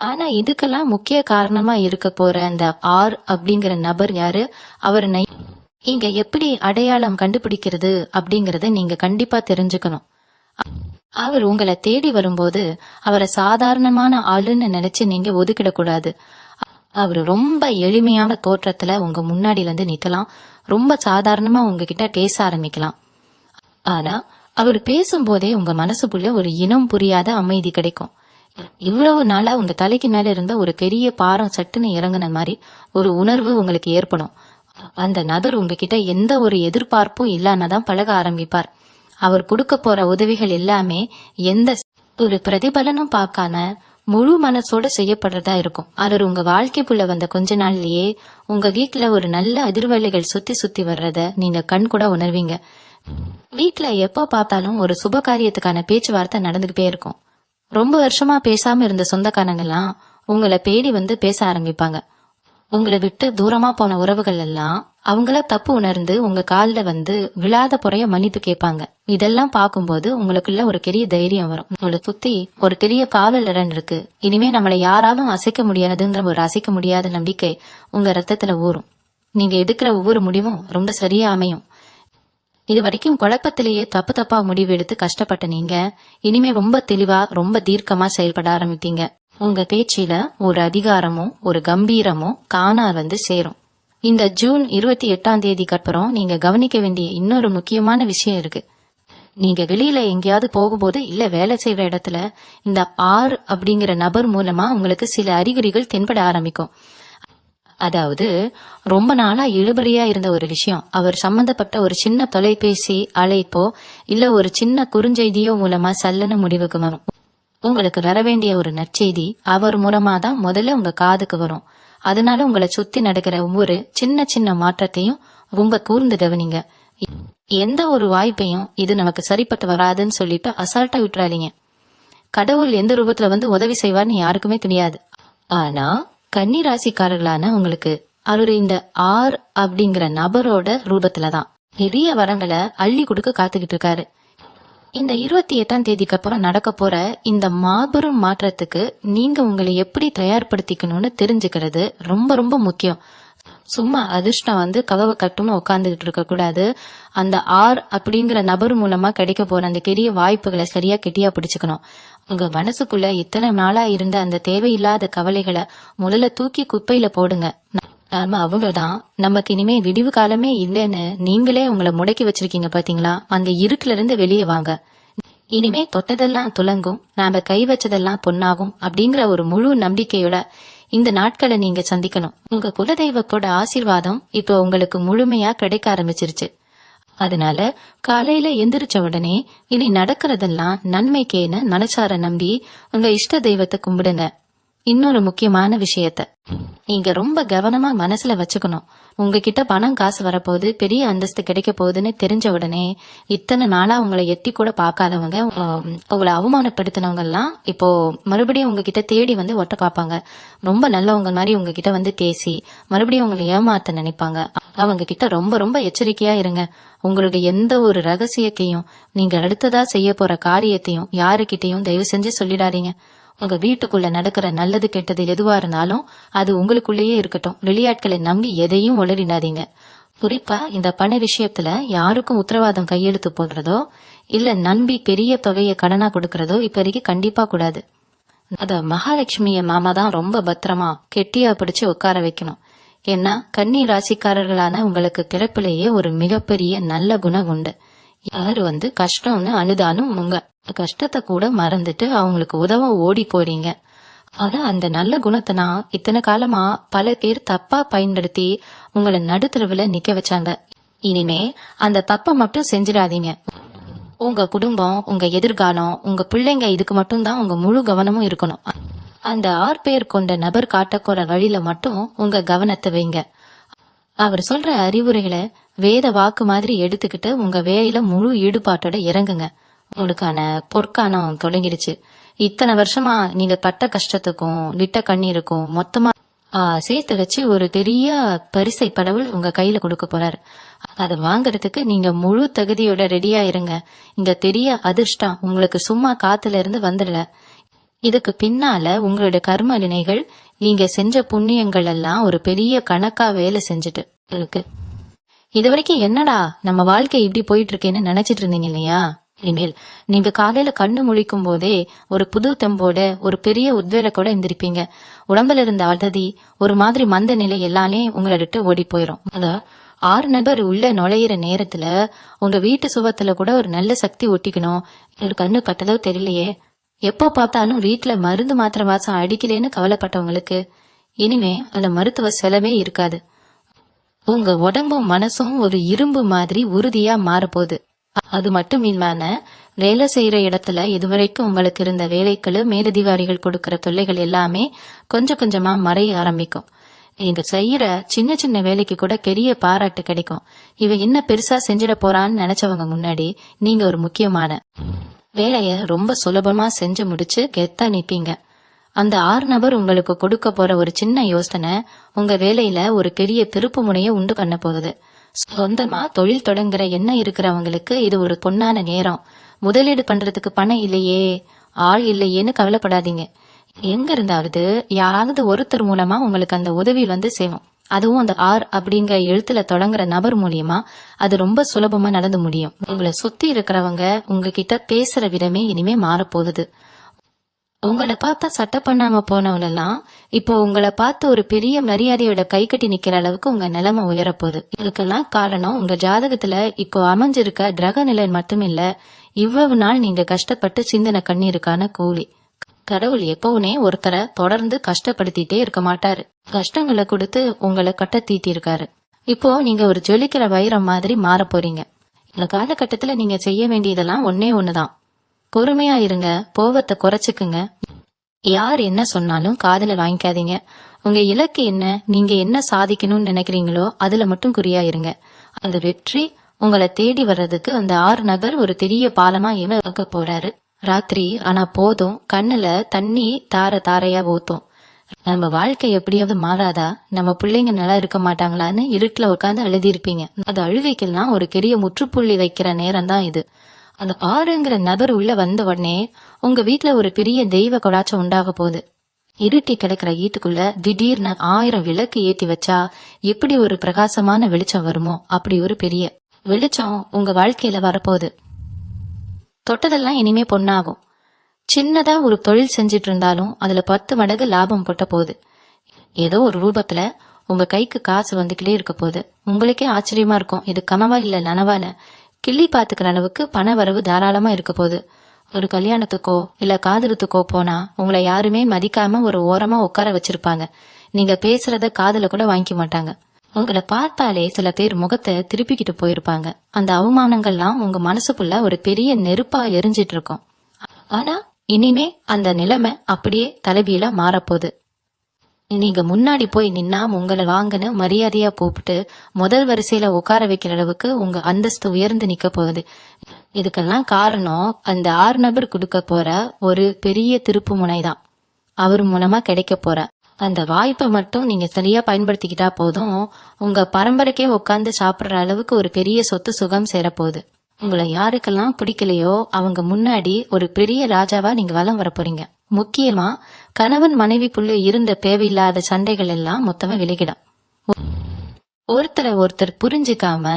ஆனா இதுக்கெல்லாம் முக்கிய காரணமா இருக்க போற அந்த ஆர் அப்படிங்கிற நபர் யாரு, அவர் நீங்க எப்படி அடையாளம் கண்டுபிடிக்கிறது அப்படிங்கறத நீங்க கண்டிப்பா தெரிஞ்சுக்கணும். அவர் உங்களை தேடி வரும்போது அவரை சாதாரணமான ஆளுன்னு நினைச்சு நீங்க ஒதுக்கிடக்கூடாது. அவரு ரொம்ப எளிமையான தோற்றத்துல உங்க முன்னாடி வந்து நிக்கலாம், ரொம்ப சாதாரணமா உங்ககிட்ட பேச ஆரம்பிக்கலாம். ஆனா அவர் பேசும்போதே உங்க மனசுக்குள்ள ஒரு இனம் புரியாத அமைதி கிடைக்கும். இவ்வளவு நாளா உங்க தலைக்கு மேல இருந்த ஒரு பெரிய பாரம் சட்டுன்னு இறங்குன மாதிரி ஒரு உணர்வு உங்களுக்கு ஏற்படும். அந்த நபர் உங்ககிட்ட எந்த ஒரு எதிர்பார்ப்பும் இல்லாமதான் பழக ஆரம்பிப்பார். அவர் கொடுக்க போற உதவிகள் எல்லாமே எந்த ஒரு பிரதிபலனும் பார்க்காம முழு மனசோட செய்யப்படுறதா இருக்கும். அவர் உங்க வாழ்க்கைக்குள்ள வந்த கொஞ்ச நாள்லயே உங்க வீட்டுல ஒரு நல்ல அதிர்வலைகள் சுத்தி சுத்தி வர்றத நீங்க கண் கூட உணர்வீங்க. வீட்டுல எப்ப பார்த்தாலும் ஒரு சுப காரியத்துக்கான பேச்சுவார்த்தை நடந்துகிட்டே இருக்கும். ரொம்ப வருஷமா பேசாம இருந்த சொந்தக்காரங்கெல்லாம் உங்களை தேடி வந்து பேச ஆரம்பிப்பாங்க. உங்களை விட்டு தூரமா போன உறவுகள் எல்லாம் அவங்கள தப்பு உணர்ந்து உங்க காலில் வந்து விழாத குறைய மன்னிப்பு கேட்பாங்க. இதெல்லாம் பார்க்கும்போது உங்களுக்குள்ள ஒரு பெரிய தைரியம் வரும். உங்களை சுத்தி ஒரு பெரிய காவல் இடம் இருக்கு. இனிமே நம்மளை யாராலும் அசைக்க முடியாதுங்கிற ஒரு அசைக்க முடியாத நம்பிக்கை உங்க ரத்தத்துல ஊறும். நீங்க எடுக்கிற ஒவ்வொரு முடிவும் ரொம்ப சரியா அமையும். இது வரைக்கும் குழப்பத்திலேயே தப்பு தப்பா முடிவு எடுத்து கஷ்டப்பட்ட நீங்க இனிமே ரொம்ப தெளிவா ரொம்ப தீர்க்கமா செயல்பட ஆரம்பிப்பீங்க. உங்க பேச்சில ஒரு அதிகாரமும் ஒரு கம்பீரமும் காணா வந்து சேரும். இந்த ஜூன் 28 அப்புறம் நீங்க கவனிக்க வேண்டிய இன்னொரு முக்கியமான விஷயம் இருக்கு. நீங்க வெளியில எங்கேயாவது போகும்போது இல்ல வேலை செய்யற இடத்துல இந்த ஆர் அப்படிங்கிற நபர் மூலமா உங்களுக்கு சில அறிகுறிகள் தென்பட ஆரம்பிக்கும். அதாவது ரொம்ப நாளா இழுபறியா இருந்த ஒரு விஷயம் அவர் சம்பந்தப்பட்ட ஒரு சின்ன தொலைபேசி அழைப்போ இல்ல ஒரு சின்ன குறுஞ்செய்தியோ மூலமா சல்லன முடிவுக்கு வரும். உங்களுக்கு வர வேண்டிய ஒரு நற்செய்தி அவர் மூலமா தான் முதல்ல உங்க காதுக்கு வரும். அதனால உங்களை சுத்தி நடக்கிற ஒவ்வொரு சின்ன சின்ன மாற்றத்தையும் ரொம்ப கூர்ந்து கவனிங்க. எந்த ஒரு வாய்ப்பையும் இது நமக்கு சரிப்பட்டு வராதுன்னு சொல்லிட்டு அசால்ட்டா விட்டுறாதீங்க. கடவுள் எந்த ரூபத்துல வந்து உதவி செய்வார்னு யாருக்குமே தெரியாது. ஆனா கன்னி ராசிக்காரர்களான உங்களுக்கு அவரு இந்த ஆர் அப்படிங்கிற நபரோட ரூபத்துலதான் பெரிய வரங்களை அள்ளி கொடுக்க காத்துக்கிட்டு இருக்காரு. இந்த 28 அப்புறம் நடக்க போற இந்த மாபெரும் மாற்றத்துக்கு நீங்க உங்களை எப்படி தயார்படுத்திக்கணும்னு தெரிஞ்சுக்கிறது ரொம்ப ரொம்ப முக்கியம். சும்மா அதிர்ஷ்டம் வந்து கதவை கட்டும்னு உட்காந்துக்கிட்டு இருக்க கூடாது. அந்த ஆர் அப்படிங்கிற நபர் மூலமா கிடைக்க போற அந்த பெரிய வாய்ப்புகளை சரியா கெட்டியா பிடிச்சுக்கணும். உங்க மனசுக்குள்ள இத்தனை நாளா இருந்த அந்த தேவையில்லாத கவலைகளை முதல்ல தூக்கி குப்பையில போடுங்க. நாம அவங்கதான் நமக்கு இனிமே விடிவு காலமே இல்லைன்னு நீங்களே உங்களை முடக்கி வச்சிருக்கீங்க பாத்தீங்களா? அந்த இருட்டுல இருந்து வெளியே வாங்க. இனிமே தொட்டதெல்லாம் துலங்கும், நாம கை வச்சதெல்லாம் பொன்னாகும் அப்படிங்கிற ஒரு முழு நம்பிக்கையோட இந்த நாட்களை நீங்க சந்திக்கணும். உங்க குலதெய்வத்தோட ஆசீர்வாதம் இப்போ உங்களுக்கு முழுமையா கிடைக்க ஆரம்பிச்சிருச்சு. அதனால காலையில எந்திரிச்ச உடனே இனி நடக்கிறதெல்லாம் நன்மைக்கேன்னு மனசார நம்பி உங்க இஷ்ட தெய்வத்தை கும்பிடுங்க. இன்னொரு முக்கியமான விஷயத்த நீங்க ரொம்ப கவனமா மனசுல வச்சுக்கணும். உங்ககிட்ட பணம் காசு வரப்போகுது, பெரிய அந்தஸ்து கிடைக்க போகுதுன்னு தெரிஞ்ச உடனே இத்தனை நாளா உங்களை எட்டி கூட பார்க்காதவங்க, உங்களை அவமானப்படுத்தினவங்க எல்லாம் இப்போ மறுபடியும் உங்ககிட்ட தேடி வந்து ஒட்ட பார்ப்பாங்க. ரொம்ப நல்லவங்க மாதிரி உங்ககிட்ட வந்து பேசி மறுபடியும் உங்களை ஏமாத்த நினைப்பாங்க. அவங்க கிட்ட ரொம்ப ரொம்ப எச்சரிக்கையா இருங்க. உங்களுடைய எந்த ஒரு ரகசியத்தையும் நீங்க அடுத்ததா செய்ய போற காரியத்தையும் யாருக்கிட்டையும் தயவு செஞ்சு சொல்லிடாதீங்க. உங்க வீட்டுக்குள்ள நடக்கிற நல்லது கெட்டது எதுவா இருந்தாலும் அது உங்களுக்குள்ளேயே இருக்கட்டும். வெளியாட்களை நம்பி எதையும் உளறிடாதீங்க. குறிப்பா இந்த பண விஷயத்துல யாருக்கும் உத்தரவாதம் கையெழுத்து போடுறதோ இல்ல நம்பி பெரிய தொகையை கடனா கொடுக்கறதோ இப்போதைக்கு கண்டிப்பா கூடாது. அத மகாலட்சுமிய மாமா தான் ரொம்ப பத்திரமா கெட்டியா பிடிச்சு உட்கார வைக்கணும். ஏன்னா கன்னி ராசிக்காரர்களான உங்களுக்கு பிறப்பிலேயே ஒரு மிகப்பெரிய நல்ல குணம் உண்டு. யாரு வந்து கஷ்டம்னு அழுதாலும் உங்க கஷ்டத்தை கூட மறந்துட்டு அவங்களுக்கு உதவ ஓடி போறீங்க. ஆனா அந்த நல்ல குணத்தை நான் இத்தனை காலமா பல பேர் தப்பா பயன்படுத்தி உங்களை நடுத்தரவுல நிக்க வச்சாங்க. இனிமே அந்த தப்பை மட்டும் செஞ்சிடாதீங்க. உங்க குடும்பம், உங்க எதிர்காலம், உங்க பிள்ளைங்க இதுக்கு மட்டும் தான் உங்க முழு கவனமும் இருக்கணும். அந்த 6 பேர் கொண்ட நபர் காட்டக்கூட வழியில மட்டும் உங்க கவனத்தை வைங்க. அவர் சொல்ற அறிவுரைகளை வேத வாக்கு மாதிரி எடுத்துக்கிட்டு உங்க வேலையில முழு ஈடுபாட்டோட இறங்குங்க. உங்களுக்கான பொற்காலம் தொடங்கிடுச்சு. இத்தனை வருஷமா நீங்க பட்ட கஷ்டத்துக்கும் விட்ட கண்ணீருக்கும் மொத்தமா சேர்த்து வச்சு ஒரு பெரிய பரிசை கடவுள் உங்க கையில கொடுக்க போறாரு. அதை வாங்கறதுக்கு நீங்க முழு தகுதியோட ரெடியா இருங்க. இந்த பெரிய அதிர்ஷ்டம் உங்களுக்கு சும்மா காத்துல இருந்து வந்துடல. இதுக்கு பின்னால உங்களுடைய கர்ம வினைகள், நீங்க செஞ்ச புண்ணியங்கள் எல்லாம் ஒரு பெரிய கணக்கா வேலை செஞ்சுட்டு இருக்கு. இது வரைக்கும் என்னடா நம்ம வாழ்க்கை இப்படி போயிட்டு இருக்கேன்னு நினைச்சிட்டு இருந்தீங்க இல்லையா? இனிமேல் நீங்க காலையில கண்ணு முழிக்கும் போதே ஒரு புது தெம்போட ஒரு பெரிய உத்வேகத்தோட எந்திரிப்பீங்க. உடம்புல இருந்த அழுதி ஒரு மாதிரி மந்த நிலை எல்லாமே உங்களை விட்டு ஓடி போயிரும். அதான் 6 நபர் உள்ள நுழையிற நேரத்துல உங்க வீட்டு சுவத்துல கூட ஒரு நல்ல சக்தி ஒட்டிக்கணும். ஒரு கண்ணு கட்டதோ தெரியலையே, எப்போ பார்த்தாலும் வீட்டுல மருந்து மாத்திரை வாசம் அடிக்கலேன்னு கவலைப்பட்டவங்களுக்கு இனிமே அந்த மருத்துவ செலவே இருக்காது. உங்க உடம்பும் மனசும் ஒரு இரும்பு மாதிரி உறுதியா மாறப்போகுது. அது மட்டும் இல்லாம வேலை செய்யற இடத்துல இதுவரைக்கும் உங்களுக்கு இருந்த வேலைகள், மேலதிகாரிகள் கொடுக்கற தொல்லைகள் எல்லாமே கொஞ்சம் கொஞ்சமா மறைய ஆரம்பிக்கும். நீங்க செய்யற சின்ன சின்ன வேலைக்கு கூட பெரிய பாராட்டு கிடைக்கும். இவன் என்ன பெருசா செஞ்சிட போறான்னு நினைச்சவங்க முன்னாடி நீங்க ஒரு முக்கியமான வேலைய ரொம்ப சுலபமா செஞ்சு முடிச்சு கெத்தா நிப்பீங்க. அந்த 6 நபர் உங்களுக்கு கொடுக்க போற ஒரு சின்ன யோசனை உங்க வேலையில ஒரு பெரிய திருப்பு முனைய உண்டு பண்ண போகுது. சொந்தமா தொழில் தொடங்குற எண்ணம் இருக்கிறவங்களுக்கு இது ஒரு பொன்னான நேரம். முதலீடு பண்றதுக்கு பணம் இல்லையே, ஆள் இல்லையேன்னு கவலைப்படாதீங்க. எங்க இருந்தாவது யாராவது ஒருத்தர் மூலமா உங்களுக்கு அந்த உதவி வந்து சேரும். அதுவும் அந்த ஆர் அப்படிங்கிற எழுத்துல தொடங்குற நபர் மூலியமா அது ரொம்ப சுலபமா நடந்து முடியும். உங்களை சுத்தி இருக்கிறவங்க உங்ககிட்ட பேசுற விதமே இனிமே மாறப்போகுது. உங்களை பார்த்தா சட்டை பண்ணாம போனவனெல்லாம் இப்போ உங்களை பார்த்து ஒரு பெரிய மரியாதையோட கை கட்டி நிக்கிற அளவுக்கு உங்க நிலைமை உயரப்போகுது. இதுக்கெல்லாம் காரணம் உங்க ஜாதகத்துல இப்போ அமைஞ்சிருக்க கிரக நிலை மட்டுமில்ல, இவ்வளவு நாள் நீங்க கஷ்டப்பட்டு சிந்தின கண்ணீருக்கான கூலி. கடவுள் எப்பவுமே ஒருத்தரை தொடர்ந்து கஷ்டப்படுத்திட்டே இருக்க மாட்டாரு. கஷ்டங்களை கொடுத்து உங்களை கட்ட தீட்டி இருக்காரு. இப்போ நீங்க ஒரு ஜொலிக்கிற வைரம் மாதிரி மாற போறீங்க. இந்த காலகட்டத்துல நீங்க செய்ய வேண்டியதெல்லாம் ஒன்னே ஒண்ணுதான். பொறுமையா இருங்க, கோவத்தை குறைச்சுக்குங்க. யார் என்ன சொன்னாலும் காதுல வாங்கிக்காதீங்க. உங்க இலக்கு என்ன, நீங்க என்ன சாதிக்கணும்னு நினைக்கிறீங்களோ அதுல மட்டும் குறியா இருங்க. அந்த வெற்றி உங்களை தேடி வர்றதுக்கு அந்த 6 நபர் ஒரு பெரிய பாலமா இவங்க போறாரு. ராத்திரி ஆனா போதும் கண்ணுல தண்ணி தார தாரையா ஊத்தும். நம்ம வாழ்க்கை எப்படியாவது மாறாதா, நம்ம பிள்ளைங்க நல்லா இருக்க மாட்டாங்களான்னு இருட்டுல உட்காந்து அழுதிருப்பீங்க. அது அழுகைக்கெல்லாம் ஒரு பெரிய முற்றுப்புள்ளி வைக்கிற நேரம் தான் இது. அந்த 6ங்கிற நபர் உள்ள வந்த உடனே உங்க வீட்டுல ஒரு பெரிய தெய்வ கொடாச்சம் உண்டாக போகுது. இருட்டி கிடக்கிற வீட்டுக்குள்ள திடீர்னு 1000 விளக்கு ஏத்தி வச்சா எப்படி ஒரு பிரகாசமான வெளிச்சம் வருமோ அப்படி ஒரு பெரிய வெளிச்சம் உங்க வாழ்க்கையில வரப்போகுது. தொட்டதெல்லாம் இனிமே பொண்ணாகும். சின்னதா ஒரு தொழில் செஞ்சிட்டு இருந்தாலும் அதுல 10 மடங்கு லாபம் கொட்ட போகுது. ஏதோ ஒரு ரூபத்துல உங்க கைக்கு காசு வந்துகிட்டே இருக்க போகுது. உங்களுக்கே ஆச்சரியமா இருக்கும், இது கனவா இல்ல நனவால. கிள்ளி பாத்துக்கிற அளவுக்கு பண வரவு தாராளமா இருக்க போகுது. ஒரு கல்யாணத்துக்கோ இல்ல காதலத்துக்கோ போனா உங்களை யாருமே மதிக்காம ஒரு ஓரமா உட்கார வச்சிருப்பாங்க. நீங்க பேசுறத காதுல கூட வாங்கிக்க மாட்டாங்க. உங்களை பார்த்தாலே சில பேர் முகத்தை திருப்பிக்கிட்டு போயிருப்பாங்க. அந்த அவமானங்கள்லாம் உங்க மனசுக்குள்ள ஒரு பெரிய நெருப்பா எரிஞ்சிட்டு இருக்கும். ஆனா இனிமே அந்த நிலைமை அப்படியே தலைகீழா மாறப்போகுது. நீங்க முன்னாடி போய் நின்னா உங்களை வாங்கின மரியாதையா கூப்பிட்டு முதல் வரிசையில உட்கார வைக்கிற அளவுக்கு உங்க அந்தஸ்து உயர்ந்து நிக்க போகுது. இதுக்கெல்லாம் காரணம் அந்த 6 நபர் கொடுக்க போற ஒரு பெரிய திருப்பு முனைதான். அவர் மூலமா கிடைக்க போற அந்த வாய்ப்பை மட்டும் நீங்க சரியா பயன்படுத்திக்கிட்டா போதும், உங்க பரம்பரைக்கே உட்கார்ந்து சாப்பிடுற அளவுக்கு ஒரு பெரிய சொத்து சுகம் சேரப்போகுது. உங்களை யாருக்கெல்லாம் பிடிக்கலையோ அவங்க முன்னாடி ஒரு பெரிய ராஜாவா நீங்க வலம் வர போறீங்க. முக்கியமா கணவன் மனைவிக்குள்ள இருந்த தேவையில்லாத சண்டைகள் எல்லாம் மொத்தமா விலகிடும். ஒருத்தர் புரிஞ்சுக்காம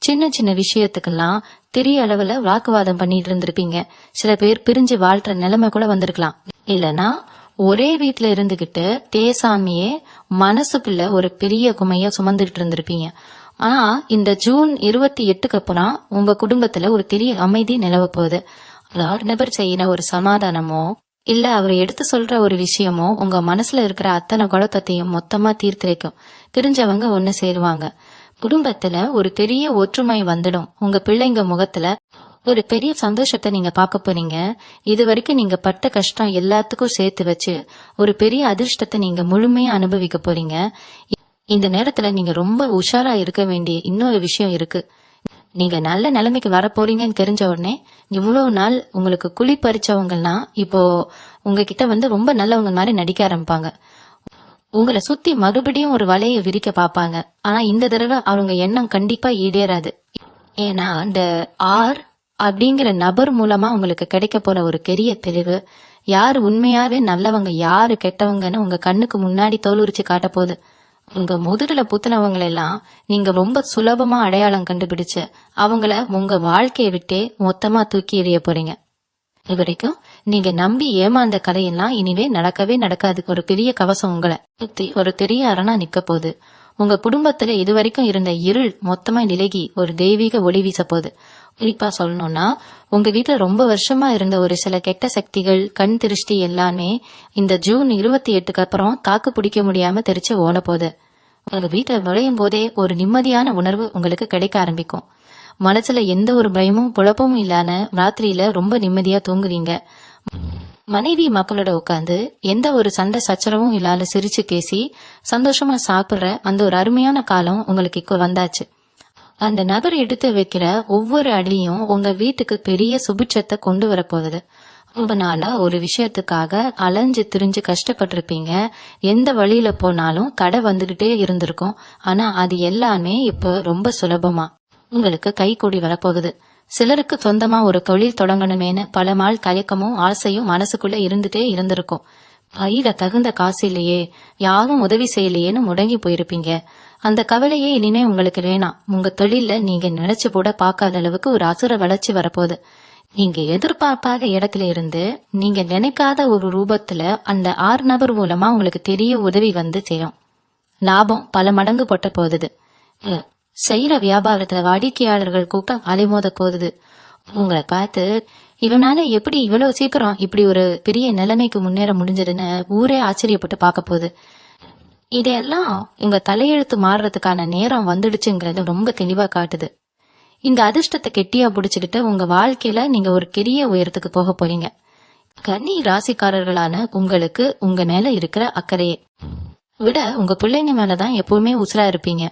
சின்ன சின்ன விஷயத்துக்கெல்லாம் பெரிய அளவுல வாக்குவாதம் பண்ணிட்டு இருந்திருப்பீங்க. சில பேர் பிரிஞ்சு வாழ்ற நிலைமை கூட வந்திருக்கலாம். இல்லனா ஒரே வீட்டுல இருந்துகிட்டு பேசாமையே மனசுக்குள்ள ஒரு பெரிய குமைய சுமந்துட்டு இருந்திருப்பீங்க. ஆனா இந்த ஜூன் 28க்கு அப்புறம் உங்க குடும்பத்துல ஒரு பெரிய அமைதி நிலவ போகுது. அதாவது நபர் செய்யற ஒரு சமாதானமோ இல்ல அவர் எடுத்து சொல்ற ஒரு விஷயமோ உங்க மனசுல இருக்கிற அத்தனை குழப்பத்தையும் மொத்தமா தீர்த்து வைக்கும். தெரிஞ்சவங்க ஒண்ணு சேருவாங்க. குடும்பத்துல ஒரு பெரிய ஒற்றுமை வந்துடும். உங்க பிள்ளைங்க முகத்துல ஒரு பெரிய சந்தோஷத்தை நீங்க பார்க்க போறீங்க. இது வரைக்கும் நீங்க பட்ட கஷ்டம் எல்லாத்துக்கும் சேர்த்து வச்சு ஒரு பெரிய அதிர்ஷ்டத்தை நீங்க முழுமையா அனுபவிக்க போறீங்க. இந்த நேரத்துல நீங்க ரொம்ப உஷாரா இருக்க வேண்டிய இன்னொரு விஷயம் இருக்கு. நீங்க நல்ல நிலைமைக்கு வர போறீங்கன்னு தெரிஞ்ச உடனே இவ்வளவு நாள் உங்களுக்கு குழி பறிச்சவங்கலாம் இப்போ உங்ககிட்ட வந்து ரொம்ப நல்லவங்க மாதிரி நடிக்க ஆரம்பிப்பாங்க. உங்களை சுத்தி மறுபடியும் ஒரு வலையை விரிக்க பாப்பாங்க. ஆனா இந்த தடவை அவங்க எண்ணம் கண்டிப்பா ஈடேறாது. ஏன்னா அந்த ஆர் அப்படிங்கிற நபர் மூலமா உங்களுக்கு கிடைக்க போற ஒரு பெரிய தெளிவு, யாரு உண்மையாவே நல்லவங்க யாரு கெட்டவங்கன்னு உங்க கண்ணுக்கு முன்னாடி தோலுரிச்சு காட்ட போகுது. உங்க முதுகுல புத்தினவங்களெல்லாம் நீங்க ரொம்ப சுலபமா அடையாளம் கண்டுபிடிச்சு அவங்கள உங்க வாழ்க்கையை விட்டே மொத்தமா தூக்கி எறிய போறீங்க. இது வரைக்கும் நீங்க நம்பி ஏமாந்த கதையெல்லாம் இனிவே நடக்கவே நடக்காது. ஒரு பெரிய கவசம் உங்களை சுத்தி ஒரு பெரிய அரணா நிக்க போகுது. உங்க குடும்பத்துல இதுவரைக்கும் இருந்த இருள் மொத்தமா விலகி ஒரு தெய்வீக ஒளி வீச போகுது. குறிப்பா சொல்லணும்னா உங்க வீட்டுல ரொம்ப வருஷமா இருந்த ஒரு சில கெட்ட சக்திகள், கண் திருஷ்டி எல்லாமே இந்த ஜூன் 28க்கு அப்புறம் தாக்கு பிடிக்க முடியாம தெரிச்சு ஓட போகுது. உங்க வீட்டுல நுழையும் போதே ஒரு நிம்மதியான உணர்வு உங்களுக்கு கிடைக்க ஆரம்பிக்கும். மனசுல எந்த ஒரு பயமும் குழப்பமும் இல்லாம ராத்திரியில ரொம்ப நிம்மதியா தூங்குவீங்க. மனைவி மக்களோட உட்காந்து எந்த ஒரு சண்டை சச்சரவும் இல்லாத சிரிச்சு பேசி சந்தோஷமா சாப்பிடுற அந்த ஒரு அருமையான காலம் உங்களுக்கு இப்போ வந்தாச்சு. அந்த நபர் எடுத்து வைக்கிற ஒவ்வொரு அடியும் உங்க வீட்டுக்கு பெரிய சுபிட்சத்தை கொண்டு வர போகுது. ரொம்ப நாளா ஒரு விஷயத்துக்காக அலைஞ்சு திரிஞ்சு கஷ்டப்பட்டிருப்பீங்க. எந்த வழியில போனாலும் கடை வந்துகிட்டே இருந்திருக்கும். ஆனா அது எல்லாமே இப்போ ரொம்ப சுலபமா உங்களுக்கு கை கூடி வரப்போகுது. சிலருக்கு சொந்தமா ஒரு தொழில் தொடங்கணுமேனு பல நாள் தயக்கமும் ஆசையும் மனசுக்குள்ள இருந்துட்டே இருந்திருக்கும். கையில தகுந்த காசு இல்லையே, யாரும் உதவி செய்யலையேன்னு முடங்கி போயிருப்பீங்க. அந்த கவலையே இனிமே உங்களுக்கு வேணாம். உங்க தொழில நீங்க நினைச்சு கூட பார்க்காத அளவுக்கு ஒரு அசுர வளர்ச்சி வரப்போகுது. நீங்க எதிர்பார்க்காத இடத்துல இருந்து நீங்க நினைக்காத ஒரு ரூபத்துல அந்த 6 நபர் மூலமா உங்களுக்கு தெரிய உதவி வந்து சேரும். லாபம் பல மடங்கு பொட்ட போகுது. செய்யற வியாபாரத்துல வாடிக்கையாளர்கள் கூட்டம் அலைமோத போகுது. உங்களை பார்த்து இவனால எப்படி இவ்வளவு சீக்கிரம் இப்படி ஒரு பெரிய நிலைமைக்கு முன்னேற முடிஞ்சதுன்னு ஊரே ஆச்சரியப்பட்டு பார்க்க போகுது. இதெல்லாம் உங்க தலையெழுத்து மாறுறதுக்கான நேரம் வந்துடுச்சுங்கிறது ரொம்ப தெளிவா காட்டுது. இந்த அதிர்ஷ்டத்தை கெட்டியா புடிச்சுக்கிட்டு உங்க வாழ்க்கையில நீங்க ஒரு பெரிய உயரத்துக்கு போக போறீங்க. கன்னி ராசிக்காரர்களான உங்களுக்கு உங்க மேல இருக்கிற அக்கறையை விட உங்க பிள்ளைங்க மேலதான் எப்பவுமே உசுரா இருப்பீங்க.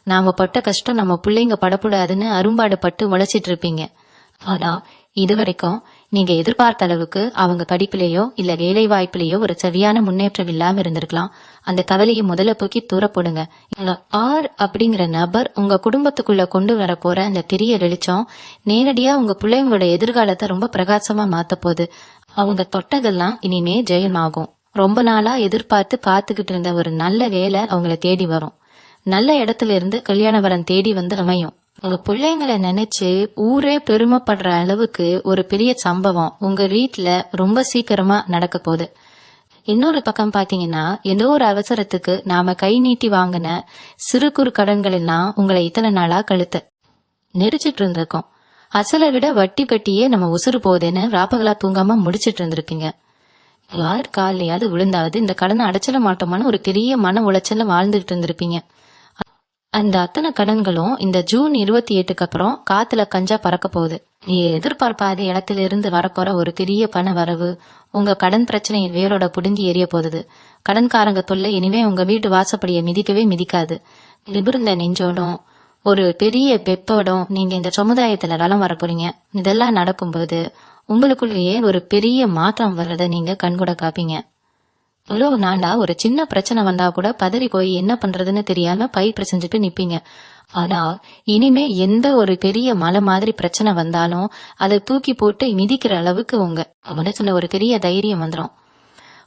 நாம பட்ட கஷ்டம் நம்ம பிள்ளைங்க படக்கூடாதுன்னு அரும்பாடு பட்டு உழைச்சிட்டு இருப்பீங்க. ஆனா இதுவரைக்கும் நீங்க எதிர்பார்த்த அளவுக்கு அவங்க படிப்பிலேயோ இல்ல வேலை வாய்ப்பிலேயோ ஒரு சரியான முன்னேற்றம் இல்லாம இருந்திருக்கலாம். அந்த கவலையை முதல்ல போக்கி தூர போடுங்க. அப்படிங்கிற நபர் உங்க குடும்பத்துக்குள்ள கொண்டு வர போற அந்த பெரிய வெளிச்சம் நேரடியா உங்க பிள்ளைங்களோட எதிர்காலத்தை ரொம்ப பிரகாசமா மாத்த போகுது. அவங்க தொட்டதெல்லாம் இனிமே ஜெயமாகும். ரொம்ப நாளா எதிர்பார்த்து காத்துக்கிட்டு இருந்த ஒரு நல்ல வேலை அவங்கள தேடி வரும். நல்ல இடத்துல இருந்து கல்யாண வரன் தேடி வந்து அமையும். உங்க பிள்ளைங்களை நினைச்சு ஊரே பெருமைப்படுற அளவுக்கு ஒரு பெரிய சம்பவம் உங்க வீட்டுல ரொம்ப சீக்கிரமா நடக்க போகுது. இன்னொரு பக்கம் பாத்தீங்கன்னா, ஏதோ ஒரு அவசரத்துக்கு நாம கை நீட்டி வாங்கின சிறு குறு கடன்கள் எல்லாம் உங்களை இத்தனை நாளா கழுத்த நெரிச்சிட்டு இருந்திருக்கோம். அசலை விட வட்டி கட்டியே நம்ம உசுறு போகுதுன்னு ராப்பகலா தூங்காம முடிச்சிட்டு இருந்திருப்பீங்க. யார் காலையாவது விழுந்தாவது இந்த கடனை அடைச்சல மாட்டோமான்னு ஒரு பெரிய மன உளைச்சல வாழ்ந்துகிட்டு இருந்திருப்பீங்க. அந்த அத்தனை கடன்களும் இந்த ஜூன் 28க்கு அப்புறம் காத்துல கஞ்சா பறக்க போகுது. நீ எதிர்பார்ப்பாத இடத்துல இருந்து வரப்போற ஒரு பெரிய பண வரவு உங்க கடன் பிரச்சனையை வேரோட புடுங்கி எரிய போகுது. கடன்காரங்க தொல்லை இனிமே உங்க வீட்டு வாசப்படியை மிதிக்கவே மிதிக்காது. நிபுர்ந்த நெஞ்சோடும் ஒரு பெரிய பெப்போடும் நீங்க இந்த சமுதாயத்துல வளம் வர போறீங்க. இதெல்லாம் நடக்கும்போது உங்களுக்குள்ளேயே ஒரு பெரிய மாற்றம் வர்றத நீங்க கண்கூட காப்பீங்க. இவ்வளவு நாளா ஒரு சின்ன பிரச்சனை வந்தா கூட பதறி போய் என்ன பண்றதுன்னு தெரியாம பயிர் செஞ்சுட்டு நிப்பீங்க. ஆனா இனிமே எந்த ஒரு பெரிய மலை மாதிரி பிரச்சனை வந்தாலும் அதை தூக்கி போட்டு மிதிக்கிற அளவுக்கு உங்க மனசுல ஒரு பெரிய தைரியம் வந்துடும்.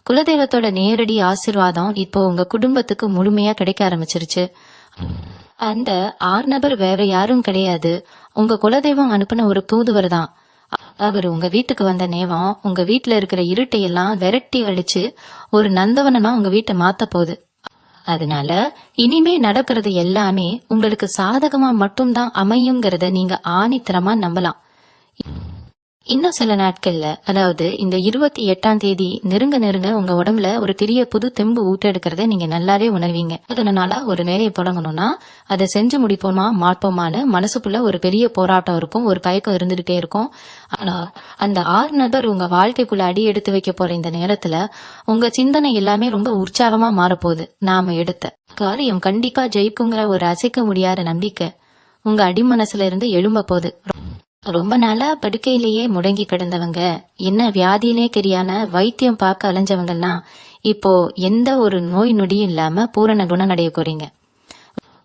குலதெய்வத்தோட நேரடி ஆசீர்வாதம் இப்போ உங்க குடும்பத்துக்கு முழுமையா கிடைக்க ஆரம்பிச்சிருச்சு. அந்த 6 நபர் வேற யாரும் கிடையாது, உங்க குலதெய்வம் அனுப்பின ஒரு தூதுவர் தான். அவர் உங்க வீட்டுக்கு வந்த நேரம் உங்க வீட்டுல இருக்கிற இருட்டையெல்லாம் விரட்டி அழிச்சு ஒரு நந்தவனா உங்க வீட்டை மாத்த போகுது. அதனால இனிமே நடக்கிறது எல்லாமே உங்களுக்கு சாதகமா மட்டும்தான் அமையுங்கிறத நீங்க ஆணித்தரமா நம்பலாம். இன்னும் சில நாட்கள்ல, அதாவது இந்த 28ஆம் தேதி நெருங்க உங்க உடம்புல ஒரு பெரிய புது தெம்பு ஊட்டெடுக்கிறத நீங்க நல்லாவே உணர்வீங்க. அதனால ஒரு வேலையை தொடங்கணும்னா அதை செஞ்சு முடிப்போமா மாட்டோமான்னு மனசுக்குள்ள ஒரு பெரிய போராட்டம் இருக்கும், ஒரு பயக்கம் இருந்துகிட்டே இருக்கும். ஆனா அந்த 6 நபர் உங்க வாழ்க்கைக்குள்ள அடி எடுத்து வைக்க போற இந்த நேரத்துல உங்க சிந்தனை எல்லாமே ரொம்ப உற்சாகமா மாறப்போகுது. நாம எடுத்த காரியம் கண்டிப்பா ஜெயிக்குங்கிற ஒரு அசைக்க முடியாத நம்பிக்கை உங்க அடிமனசுல இருந்து எழும்ப போகுது. ரொம்ப நாளா படுக்கையிலேயே முடங்கி கிடந்தவங்க, என்ன வியாதியிலே தெரியாம வைத்தியம் பார்க்க அலைஞ்சவங்கலாம் இப்போ எந்த ஒரு நோய் நொடியும் இல்லாம பூரண குணமடைய போறீங்க.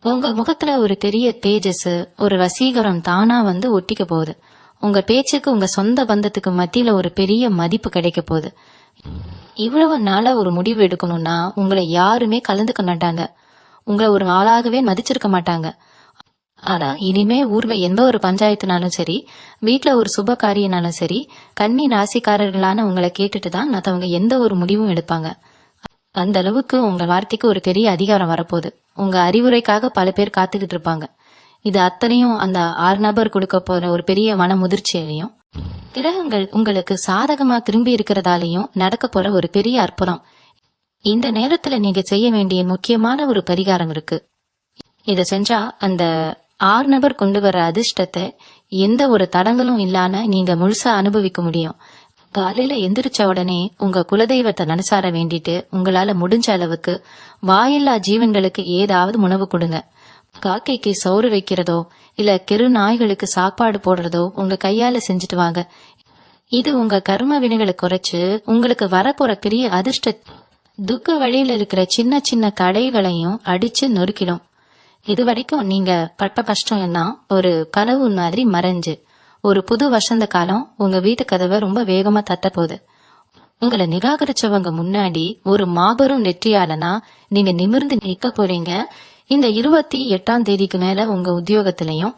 உங்க முகத்துல ஒரு பெரிய தேஜஸ், ஒரு வசீகரம் தானா வந்து ஒட்டிக்க போகுது. உங்க பேச்சுக்கு உங்க சொந்த பந்தத்துக்கு மத்தியில ஒரு பெரிய மதிப்பு கிடைக்க போகுது. இவ்வளவு நாளா ஒரு முடிவு எடுக்கணும்னா உங்களை யாருமே கலந்துக்க மாட்டாங்க, உங்களை ஒரு ஆளாகவே மதிச்சிருக்க மாட்டாங்க. ஆனா இனிமே ஊர்ல எந்த ஒரு பஞ்சாயத்துனாலும் சரி, வீட்டுல ஒரு சுப காரியனாலும் சரி, கன்னி ராசிக்காரர்களான உங்களை கேட்டுட்டுதான் மத்தவங்க எந்த ஒரு முடிவும் எடுப்பாங்க. அந்த அளவுக்கு உங்க வார்த்தைக்கு ஒரு பெரிய அதிகாரம் வரப்போகுது. உங்க அறிவுரைக்காக பல பேர் காத்துக்கிட்டு இருப்பாங்க. இது அத்தனையும் அந்த 6 நபர் கொடுக்க போற ஒரு பெரிய மன முதிர்ச்சியையும் கிரகங்கள் உங்களுக்கு சாதகமா திரும்பி இருக்கிறதாலையும் நடக்க போற ஒரு பெரிய அற்புதம். இந்த நேரத்துல நீங்க செய்ய வேண்டிய முக்கியமான ஒரு பரிகாரம் இருக்கு. இத செஞ்சா அந்த 6 நபர் கொண்டு வர அதிர்ஷ்டத்தை எந்த ஒரு தடங்களும் இல்லாம நீங்க முழுசா அனுபவிக்க முடியும். காலையில எந்திரிச்ச உடனே உங்க குலதெய்வத்தை நனசார வேண்டிட்டு உங்களால முடிஞ்ச அளவுக்கு வாயில்லா ஜீவன்களுக்கு ஏதாவது உணவு கொடுங்க. காக்கைக்கு சோறு வைக்கிறதோ இல்ல தெரு நாய்களுக்கு சாப்பாடு போடுறதோ உங்க கையால செஞ்சுட்டு வாங்க. இது உங்க கர்ம வினைகளை குறைச்சு உங்களுக்கு வரப்போற பெரிய அதிர்ஷ்ட துக்க வழியில இருக்கிற சின்ன சின்ன தடைகளையும் அடிச்சு நொறுக்கிடும். இது வரைக்கும் நீங்க பட்ட கஷ்டம் எல்லாம் ஒரு கனவு மாதிரி மறைஞ்சு ஒரு புது வசந்த காலம் உங்க வீட்டு கதவை ரொம்ப வேகமா தட்ட போகுது. உங்களை நிராகரிச்சவங்க முன்னாடி ஒரு மாபெரும் வெற்றியாளனா நீங்க நிமிர்ந்து நிக்க போறீங்க. இந்த 28ஆம் தேதிக்கு மேல உங்க உத்தியோகத்திலையும்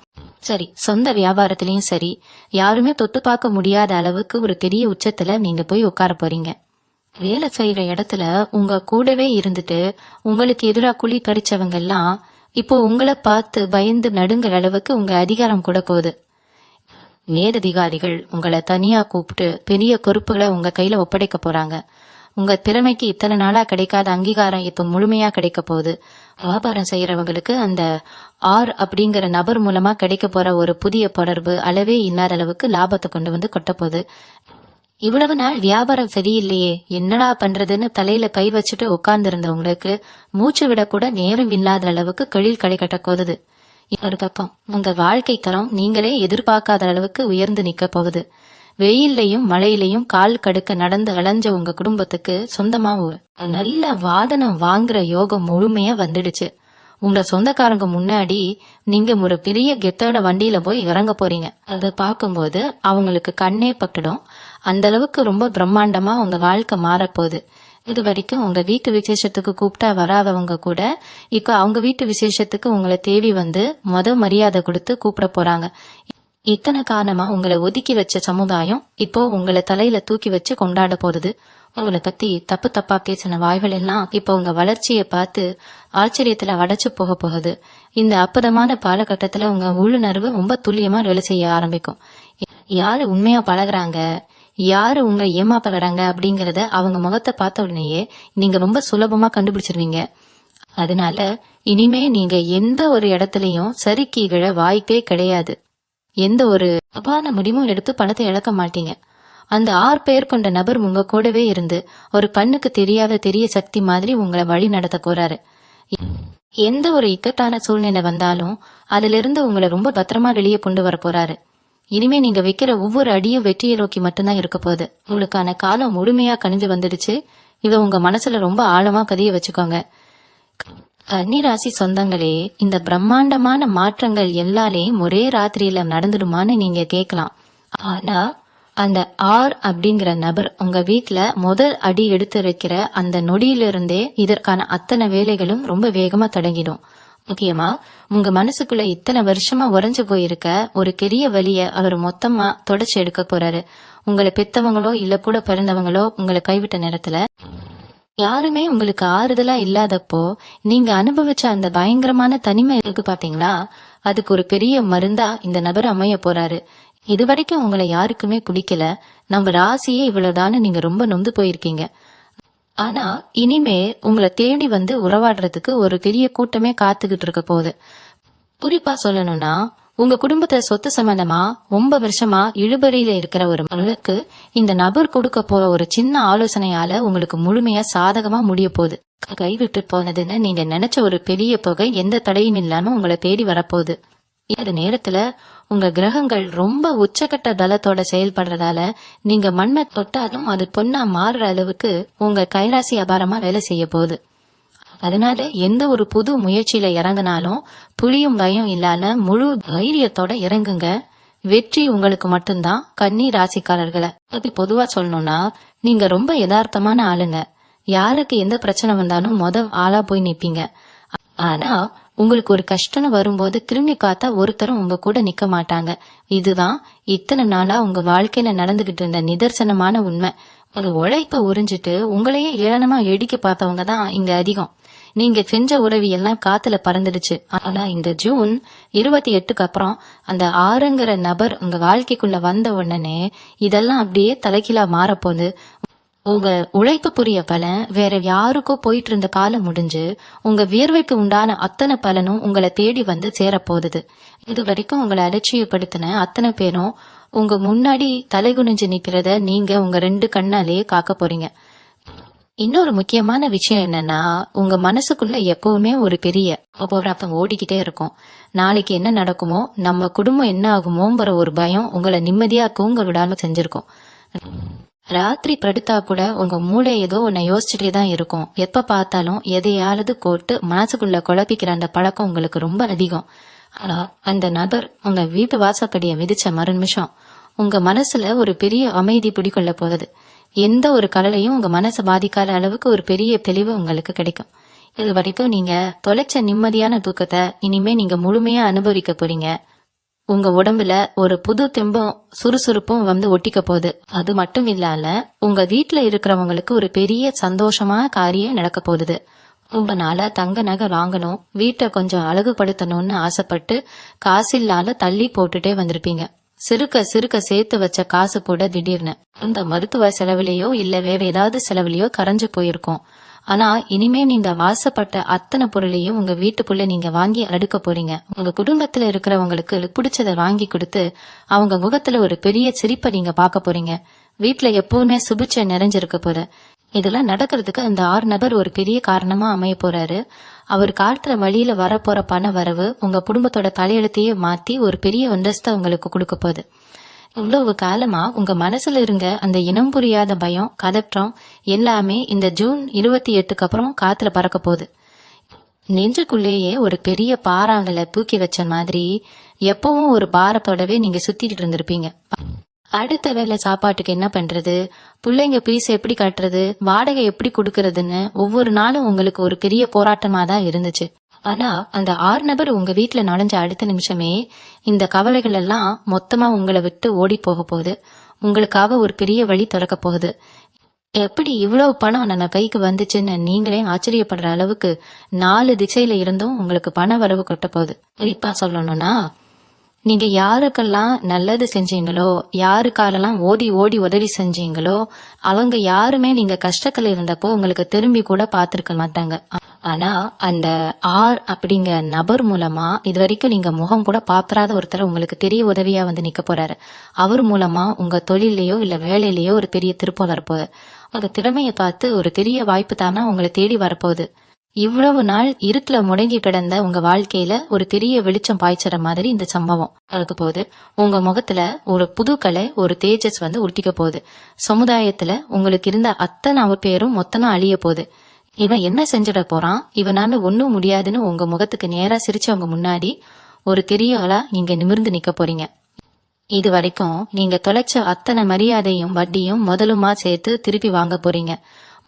சரி, சொந்த வியாபாரத்திலயும் சரி, யாருமே தொட்டு பார்க்க முடியாத அளவுக்கு ஒரு பெரிய உச்சத்துல நீங்க போய் உட்கார போறீங்க. வேலை செய்யற இடத்துல உங்க கூடவே இருந்துட்டு உங்களுக்கு எதிரா குழி பறிச்சவங்க எல்லாம் இப்போ உங்களை பார்த்து பயந்து நடுங்கிற அளவுக்கு உங்க அதிகாரம் கூட போகுது. மேலதிகாரிகள் உங்களை தனியா கூப்பிட்டு பெரிய பொறுப்புகளை உங்க கையில ஒப்படைக்க போறாங்க. உங்க திறமைக்கு இத்தனை நாளா கிடைக்காத அங்கீகாரம் இப்ப முழுமையா கிடைக்க போகுது. வியாபாரம் செய்யறவங்களுக்கு அந்த அப்படிங்கிற நபர் மூலமா கிடைக்க போற ஒரு புதிய தொடர்பு அளவே இல்லாத அளவுக்கு லாபத்தை கொண்டு வந்து கொட்ட போகுது. இவ்வளவு நாள் வியாபாரம் சரியில்லையே, என்னடா பண்றதுன்னு தலையில கை வச்சுட்டு உட்கார்ந்து இருந்தவங்களுக்கு மூச்சு விட கூட நேரம் இல்லாத அளவுக்கு கழில் கடை கட்ட போகுது. ஒரு பக்கம் உங்க வாழ்க்கை தரம் நீங்களே எதிர்பார்க்காத அளவுக்கு உயர்ந்து நிக்க போகுது. வெயிலையும் மழையிலையும் கால் கடுக்க நடந்து அலைஞ்ச உங்க குடும்பத்துக்கு சொந்தமா நல்ல வாதனம் வாங்குற யோகம் முழுமையா வந்துடுச்சு. உங்க சொந்தக்காரங்க முன்னாடி நீங்க ஒரு பெரிய கெத்தோட வண்டியில போய் இறங்க போறீங்க. அதை பார்க்கும்போது அவங்களுக்கு கண்ணே பட்டுடும். அந்த அளவுக்கு ரொம்ப பிரம்மாண்டமா உங்க வாழ்க்கை மாறப்போகுது. இது வரைக்கும் உங்க வீட்டு விசேஷத்துக்கு கூப்பிட்டா வராதவங்க கூட இப்ப அவங்க வீட்டு விசேஷத்துக்கு உங்களை தேடி வந்து மரியாதை கொடுத்து கூப்பிட போறாங்க. இத்தனை காரணமா உங்களை ஒதுக்கி வச்ச சமுதாயம் இப்போ உங்களை தலையில தூக்கி வச்சு கொண்டாட போறது. உங்களை பத்தி தப்பு தப்பா பேசின வாய்கள் எல்லாம் இப்ப உங்க வளர்ச்சியை பார்த்து ஆச்சரியத்துல அடைச்சு போக போகுது. இந்த அற்புதமான காலகட்டத்துல உங்க உள்ளுணர்வு ரொம்ப துல்லியமா வேலை செய்ய ஆரம்பிக்கும். யாரு உண்மையா பழகுறாங்க, யாரு உங்க ஏமாப்பறாங்க அப்படிங்கறத அவங்க முகத்தை பார்த்த உடனேயே நீங்க ரொம்ப சுலபமா கண்டுபிடிச்சிருவீங்க. அதனால இனிமே நீங்க எந்த ஒரு இடத்துலயும் சரி கீழ வாய்ப்பே கிடையாது. எந்த ஒரு அபான முடிவும் எடுத்து பணத்தை இழக்க மாட்டீங்க. அந்த 6 பேர் கொண்ட நபர் உங்க கூடவே இருந்து ஒரு கண்ணுக்கு தெரியாத தெரிய சக்தி மாதிரி உங்களை வழி நடத்த போறாரு. எந்த ஒரு இக்கட்டான சூழ்நிலை வந்தாலும் அதுல இருந்து உங்களை ரொம்ப பத்திரமா வெளியே கொண்டு வர போறாரு. இனிமே நீங்க வைக்கிற ஒவ்வொரு அடியும் வெற்றியை நோக்கி மட்டும்தான் இருக்க போகுது. உங்களுக்கான காலம் முழுமையா கணிஞ்சு வந்துடுச்சு. இத உங்க மனசுல ரொம்ப ஆழமா பதிய வச்சுக்கோங்க. கன்னிராசி சொந்தங்களே, இந்த பிரம்மாண்டமான மாற்றங்கள் எல்லாரையும் ஒரே ராத்திரியில நடந்துடுமான்னு நீங்க கேட்கலாம். ஆனா அந்த அப்படிங்கிற நபர் உங்க வீட்டுல முதல் அடி எடுத்து வைக்கிற அந்த நொடியிலிருந்தே இதற்கான அத்தனை வேலைகளும் ரொம்ப வேகமா தொடங்கிடும். முக்கியமா உங்க மனசுக்குள்ள இத்தனை வருஷமா உறைஞ்சு போயிருக்க ஒரு பெரிய வலிய அவர் மொத்தமா தொடச்சு எடுக்க போறாரு. உங்களை பெத்தவங்களோ இல்ல கூட பிறந்தவங்களோ உங்களை கைவிட்ட நேரத்துல யாருமே உங்களுக்கு ஆறுதலா இல்லாதப்போ நீங்க அனுபவிச்ச அந்த பயங்கரமான தனிமை இருக்கு பாத்தீங்களா, அதுக்கு ஒரு பெரிய மருந்தா இந்த நபர் அமைய போறாரு. இது வரைக்கும் உங்களை யாருக்குமே பிடிக்கல, நம்ம ராசியே இவ்வளவுதான்னு நீங்க ரொம்ப நொந்து போயிருக்கீங்க. ஆனா இனிமே உங்களை தேடி வந்து உறவாடுறதுக்கு ஒரு பெரிய கூட்டமே காத்துக்கிட்டு இருக்க போகுது. குறிப்பா சொல்லணும்னா உங்க குடும்பத்தை சொத்து சம்பந்தமா 9 வருஷமா இழுபறியில இருக்கிற ஒரு மகளுக்கு இந்த நபர் கொடுக்க போற ஒரு சின்ன ஆலோசனையால உங்களுக்கு முழுமையா சாதகமா முடிய போகுது. கைவிட்டு போனதுன்னு நீங்க நினைச்ச ஒரு பெரிய தொகை எந்த தடையும் இல்லாம உங்களை தேடி வரப்போகுது. இந்த நேரத்துல உங்க கிரகங்கள் ரொம்ப உச்சகட்ட பலத்தோட செயல்படுறதால நீங்க மண்ணை தொட்டாலும் அது பொண்ணா மாறுற அளவுக்கு உங்க கைராசி அபாரமா வேலை செய்ய போகுது. அதனால எந்த ஒரு புது முயற்சியில இறங்கினாலும் புளியும் பயம் இல்லாம முழு தைரியத்தோட இறங்குங்க. வெற்றி உங்களுக்கு மட்டும்தான். கன்னி ராசிக்காரர்களை பத்தி பொதுவா சொல்லணும்னா நீங்க ரொம்ப யதார்த்தமான ஆளுங்க. யாருக்கு எந்த பிரச்சனை வந்தாலும் ஆளா போய் நிப்பீங்க. ஆனா உங்களுக்கு ஒரு கஷ்டம் வரும்போது திரும்பி காத்தா ஒருத்தரும் உங்க கூட நிக்க மாட்டாங்க. இதுதான் இத்தனை நாளா உங்க வாழ்க்கையில நடந்துகிட்டு இருந்த நிதர்சனமான உண்மை. ஒரு உழைப்ப உறிஞ்சிட்டு உங்களையே ஏளனமா எடிக்க பார்த்தவங்க தான் இங்க அதிகம். நீங்க செஞ்ச உதவி எல்லாம் காத்துல பறந்துடுச்சு. ஆனா இந்த ஜூன் 28க்கு அப்புறம் அந்த ஆறுங்கிற நபர் உங்க வாழ்க்கைக்குள்ள வந்த உடனே இதெல்லாம் அப்படியே தலைகீழா மாறப்போகுது. உங்க உழைப்பு புரிய பலன் வேற யாருக்கோ போயிட்டு இருந்த காலம் முடிஞ்சு உங்க வியர்வைக்கு உண்டான அத்தனை பலனும் உங்களை தேடி வந்து சேரப்போகுது. இது வரைக்கும் உங்களை அலட்சியப்படுத்தின அத்தனை பேரும் உங்க முன்னாடி தலைகுனிஞ்சு நிக்கிறத நீங்க உங்க 2 கண்ணாலேயே காக்க போறீங்க. இன்னொரு முக்கியமான விஷயம் என்னன்னா, உங்க மனசுக்குள்ள எப்பவுமே ஒரு பெரிய போராட்டம் ஓடிக்கிட்டே இருக்கும். நாளைக்கு என்ன நடக்குமோ, நம்ம குடும்பம் என்ன ஆகுமோங்கிற ஒரு பயம் உங்களை நிம்மதியா தூங்க விடாம செஞ்சிருக்கும். ராத்திரி படுத்தா கூட உங்க மூளை ஏதோ உன்னை யோசிச்சுட்டே தான் இருக்கும். எப்ப பார்த்தாலும் எதையாவது போட்டு மனசுக்குள்ள குழப்பிக்கிற அந்த பழக்கம் உங்களுக்கு ரொம்ப அதிகம். ஆனா அந்த நபர் உங்க வீட்டு வாசப்படியை மிதிச்ச மறு நிமிஷம் உங்க மனசுல ஒரு பெரிய அமைதி பிடிக்கொள்ள போகுது. எந்த ஒரு கவலையும் உங்க மனசை பாதிக்காத அளவுக்கு ஒரு பெரிய தெளிவு உங்களுக்கு கிடைக்கும். இது வரைக்கும் நீங்க தொலைச்ச நிம்மதியான தூக்கத்தை இனிமே நீங்க முழுமையா அனுபவிக்க போறீங்க. உங்க உடம்புல ஒரு புது தெம்பும் சுறுசுறுப்பும் வந்து ஒட்டிக்க போகுது. அது மட்டும் இல்லாம உங்க வீட்டுல இருக்கிறவங்களுக்கு ஒரு பெரிய சந்தோஷமான காரியம் நடக்க போகுது. ரொம்ப நாளா தங்க நகை வாங்கணும், வீட்டை கொஞ்சம் அழகுபடுத்தணும்னு ஆசைப்பட்டு காசில்லாத தள்ளி போட்டுட்டே வந்திருப்பீங்க. சிறுக்க சிறுக்க சேர்த்து வச்ச காசு கூட திடீர்னு இந்த மருத்துவ செலவுலயோ இல்ல வேற ஏதாவது செலவுலயோ கரைஞ்சு போயிருக்கும். ஆனா இனிமே நீங்க வாசப்பட்ட அத்தனை பொருளையும் உங்க வீட்டுக்குள்ள நீங்க வாங்கி அடுக்க போறீங்க. உங்க குடும்பத்துல இருக்கிறவங்களுக்கு பிடிச்சதை வாங்கி கொடுத்து அவங்க முகத்துல ஒரு பெரிய சிரிப்பை நீங்க பார்க்க போறீங்க. வீட்டுல எப்பவுமே சுபிட்சை நிறைஞ்சிருக்க போற. இதெல்லாம் நடக்கிறதுக்கு அந்த 6 நபர் ஒரு பெரிய காரணமா அமைய போறாரு. அவர் காட்டுற வழியில வரப்போற பண வரவு உங்க குடும்பத்தோட தலையெழுத்தையே மாத்தி ஒரு பெரிய அந்தஸ்தை உங்களுக்கு கொடுக்க போகுது. இவ்வளவு காலமா உங்க மனசுல இருந்த அந்த இனம் புரியாத பயம், கதற்றம் எல்லாமே இந்த ஜூன் 28க்கு அப்புறம் காத்துல பறக்க போகுது. நெஞ்சுக்குள்ளேயே ஒரு பெரிய பாறாங்கலை தூக்கி வச்ச மாதிரி எப்பவும் ஒரு பாரத்தோடவே நீங்க சுத்திட்டு இருந்திருப்பீங்க. அடுத்த வேளை சாப்பாட்டுக்கு என்ன பண்றது, பிள்ளைங்க பீஸ் எப்படி கட்டுறது, வாடகை எப்படி கொடுக்கறதுன்னு ஒவ்வொரு நாளும் உங்களுக்கு ஒரு பெரிய போராட்டமா தான் இருந்துச்சு. ஆனா அந்த 6 நபர் உங்க வீட்டுல நுழைஞ்ச அடுத்த நிமிஷமே இந்த கவலைகள் எல்லாம் மொத்தமா உங்களை விட்டு ஓடி போக போகுது. உங்களுக்காக ஒரு பெரிய வழி திறக்க போகுது. எப்படி இவ்வளவு பணம் நம்ம கைக்கு வந்துச்சுன்னு நீங்களே ஆச்சரியப்படுற அளவுக்கு 4 திசையில இருந்தும் உங்களுக்கு பண வரவு கொட்ட போகுது. குறிப்பா சொல்லணும்னா, நீங்க யாருக்கெல்லாம் நல்லது செஞ்சீங்களோ, யாருக்காரெல்லாம் ஓடி ஓடி உதவி செஞ்சீங்களோ, அவங்க யாருமே நீங்க கஷ்டத்துல இருந்தப்போ உங்களுக்கு திரும்பி கூட பார்த்திருக்க மாட்டாங்க. ஆனா அந்த ஆர் அப்படிங்கிற நபர் மூலமா இது வரைக்கும் நீங்க முகம் கூட பாப்பராத ஒருத்தர் உங்களுக்கு பெரிய உதவியா வந்து நிக்க போறாரு. அவர் மூலமா உங்க தொழிலையோ இல்ல வேலையிலயோ ஒரு பெரிய திருப்பம் வரப்போகுது. உங்க திறமையை பார்த்து ஒரு பெரிய வாய்ப்பு தானா உங்களை தேடி வரப்போகுது. இவ்வளவு நாள் இருட்டுல முடங்கி கிடந்த உங்க வாழ்க்கையில ஒரு பெரிய வெளிச்சம் பாய்ச்சற மாதிரி இந்த சம்பவம் நடக்க போகுது. உங்க முகத்துல ஒரு புது கலை, ஒரு தேஜஸ் வந்து ஒட்டிக்க போகுது. சமுதாயத்துல உங்களுக்கு இருந்த அத்தனை பேரும் மொத்தமா அழிய போகுது. இவன் என்ன செஞ்சிட போறான், இவனால ஒன்னும் முடியாதுன்னு உங்க முகத்துக்கு நேரா சிரிச்சவங்க முன்னாடி ஒரு பெரிய ஆளா நீங்க நிமிர்ந்து நிக்க போறீங்க. இது வரைக்கும் நீங்க தொலைச்ச அத்தனை மரியாதையும் வட்டியும் முதலுமா சேர்த்து திருப்பி வாங்க போறீங்க.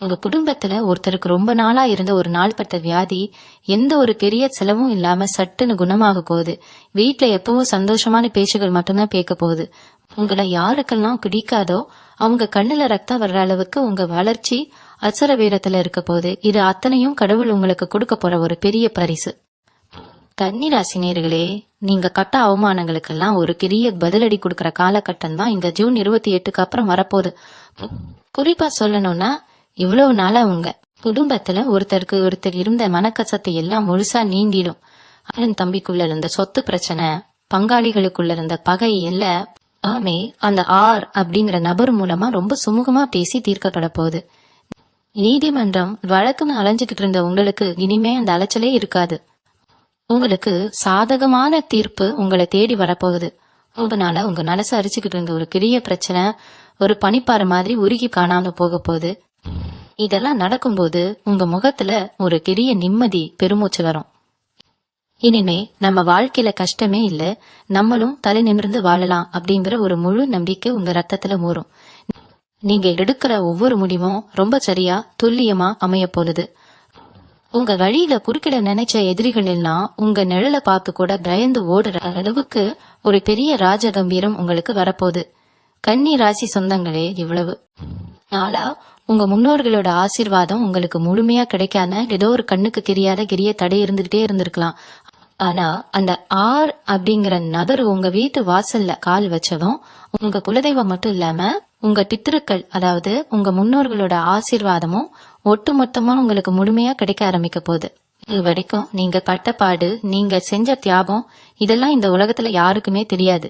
உங்க குடும்பத்துல ஒருத்தருக்கு ரொம்ப நாளா இருந்த ஒரு நாள்பட்ட வியாதி எந்த ஒரு பெரிய செலவும் இல்லாம சட்டுன்னு குணமாக போகுது. வீட்டுல எப்பவும் சந்தோஷமான பேச்சுகள் மட்டும்தான் கேட்க போகுது. உங்களை யாருக்கெல்லாம் பிடிக்காதோ அவங்க கண்ணுல ரத்தம் வர்ற அளவுக்கு உங்க வளர்ச்சி அசர வீரத்துல இருக்க போகுது. இது அத்தனையும் கடவுள் உங்களுக்கு கொடுக்க போற ஒரு பெரிய பரிசு. கன்னிராசினியர்களே, நீங்க கட்ட அவமானங்களுக்கெல்லாம் ஒரு பெரிய பதிலடி கொடுக்கற காலகட்டம் தான் இந்த ஜூன் 28க்கு அப்புறம் வரப்போகுது. குறிப்பா சொல்லணும்னா, இவ்வளவு நாளா உங்க குடும்பத்துல ஒருத்தருக்கு ஒருத்தர் இருந்த மனக்கசத்தை எல்லாம் முழுசா நீங்கிடும். அண்ணன் தம்பிக்குள்ள இருந்த சொத்து பிரச்சனை, பங்காளிகளுக்குள்ள இருந்த பகை எல்லாமே அந்த ஆர் அப்படிங்கிற நபர் மூலமா ரொம்ப சுமூகமா பேசி தீர்க்கப்பட போகுது. நீதிமன்றம் வழக்குன்னு அலைஞ்சுக்கிட்டு இருந்த உங்களுக்கு இனிமே அந்த அலைச்சலே இருக்காது. உங்களுக்கு சாதகமான தீர்ப்பு உங்களை தேடி வரப்போகுது. ரொம்ப நாளா உங்க மனசு அரிச்சுக்கிட்டு இருந்த ஒரு பெரிய பிரச்சனை ஒரு பனிப்பாறை மாதிரி உருகி காணாம போக போகுது. இதெல்லாம் நடக்கும்போது உங்க முகத்துல ஒரு பெரிய நிம்மதி பெருமூச்சு வரும். இனிமே நம்ம வாழ்க்கையில கஷ்டமே இல்ல, நம்மளும் தலை நிமிர்ந்து வாழலாம் அப்படிங்கிற ஒரு முழு நம்பிக்கை உங்க ரத்தத்துல ஊறும். நீங்க எடுக்கிற ஒவ்வொரு முடிவும் ரொம்ப சரியா துல்லியமா அமைய போகுது. உங்க வழியில குறுக்கிட நினைச்ச எதிரிகள் எல்லாம் உங்க நிழலை பார்த்து கூட பயந்து ஓடுற அளவுக்கு ஒரு பெரிய ராஜகம்பீரம் உங்களுக்கு வரப்போகுது. கன்னி ராசி சொந்தங்களே, இவ்வளவு நாளா உங்க முன்னோர்களோட ஆசீர்வாதம் உங்களுக்கு முழுமையா கிடைக்காம ஏதோ ஒரு கண்ணுக்கு தெரியாத கிரிய தடை இருந்துகிட்டே இருந்திருக்கலாம். ஆனா அந்த ஆர் அப்படிங்கிற நபர் உங்க வீட்டு வாசல்ல கால் வச்சதும் உங்க குலதெய்வம் மட்டும் இல்லாம உங்க பித்திருக்கள், அதாவது உங்க முன்னோர்களோட ஆசீர்வாதமும் ஒட்டுமொத்தமா உங்களுக்கு முழுமையா கிடைக்க ஆரம்பிக்க போகுது. இது வரைக்கும் நீங்க பட்டப்பாடு, நீங்க செஞ்ச தியாகம், இதெல்லாம் இந்த உலகத்துல யாருக்குமே தெரியாது.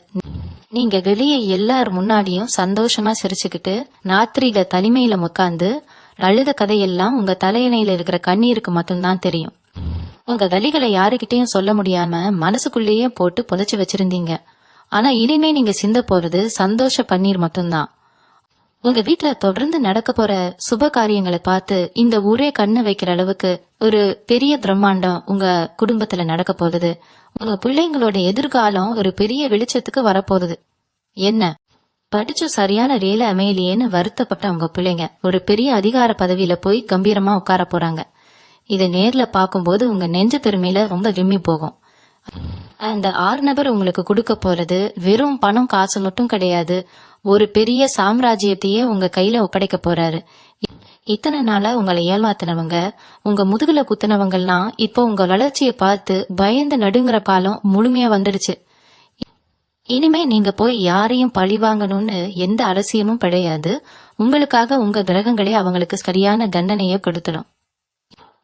நீங்க வெளியே எல்லார் முன்னாடியும் சந்தோஷமா சிரிச்சுக்கிட்டு ராத்திரியில தனிமையில உட்கார்ந்து அழுத கதையெல்லாம் உங்க தலையணையில இருக்கிற கண்ணீருக்கு மட்டும்தான் தெரியும். உங்க வலிகளை யாருக்கிட்டையும் சொல்ல முடியாம மனசுக்குள்ளேயே போட்டு புதைச்சு வச்சிருந்தீங்க. ஆனா இனிமே நீங்க சிந்த போறது சந்தோஷ பன்னீர் மட்டும்தான். உங்க வீட்டுல தொடர்ந்து நடக்க போற சுப காரியங்களை பார்த்து இந்த ஊரே கண்ணு வைக்கிற அளவுக்கு ஒரு பெரிய பிரம்மாண்டம் உங்க குடும்பத்துல நடக்க போகுது. உங்க பிள்ளைங்களோட எதிர்காலம் ஒரு பெரிய வெளிச்சத்துக்கு வரப்போகுது. என்ன படிச்சு சரியான வேலை அமையலையேன்னு வருத்தப்பட்ட உங்க பிள்ளைங்க ஒரு பெரிய அதிகார பதவியில போய் கம்பீரமா உட்கார போறாங்க. இதை நேர்ல பார்க்கும்போது உங்க நெஞ்சு பெருமையில ரொம்ப விம்மி போகும். அந்த 6 நபர் உங்களுக்கு கொடுக்க போறது வெறும் பணம் காசு மட்டும் கிடையாது, ஒரு பெரிய சாம்ராஜ்யத்தையே உங்க கையில ஒப்படைக்க போறாரு. இத்தனை நாளா உங்களை ஏமாத்தினவங்க, உங்க முதுகுல குத்துனவங்கெல்லாம் இப்போ உங்க வளர்ச்சியை பார்த்து பயந்து நடுங்கிற காலம் முழுமையா வந்துடுச்சு. இனிமே நீங்க போய் யாரையும் பழி வாங்கணும்னு எந்த அவசியமும் கிடையாது. உங்களுக்காக உங்க கிரகங்களே அவங்களுக்கு சரியான தண்டனையை கொடுத்துடும்.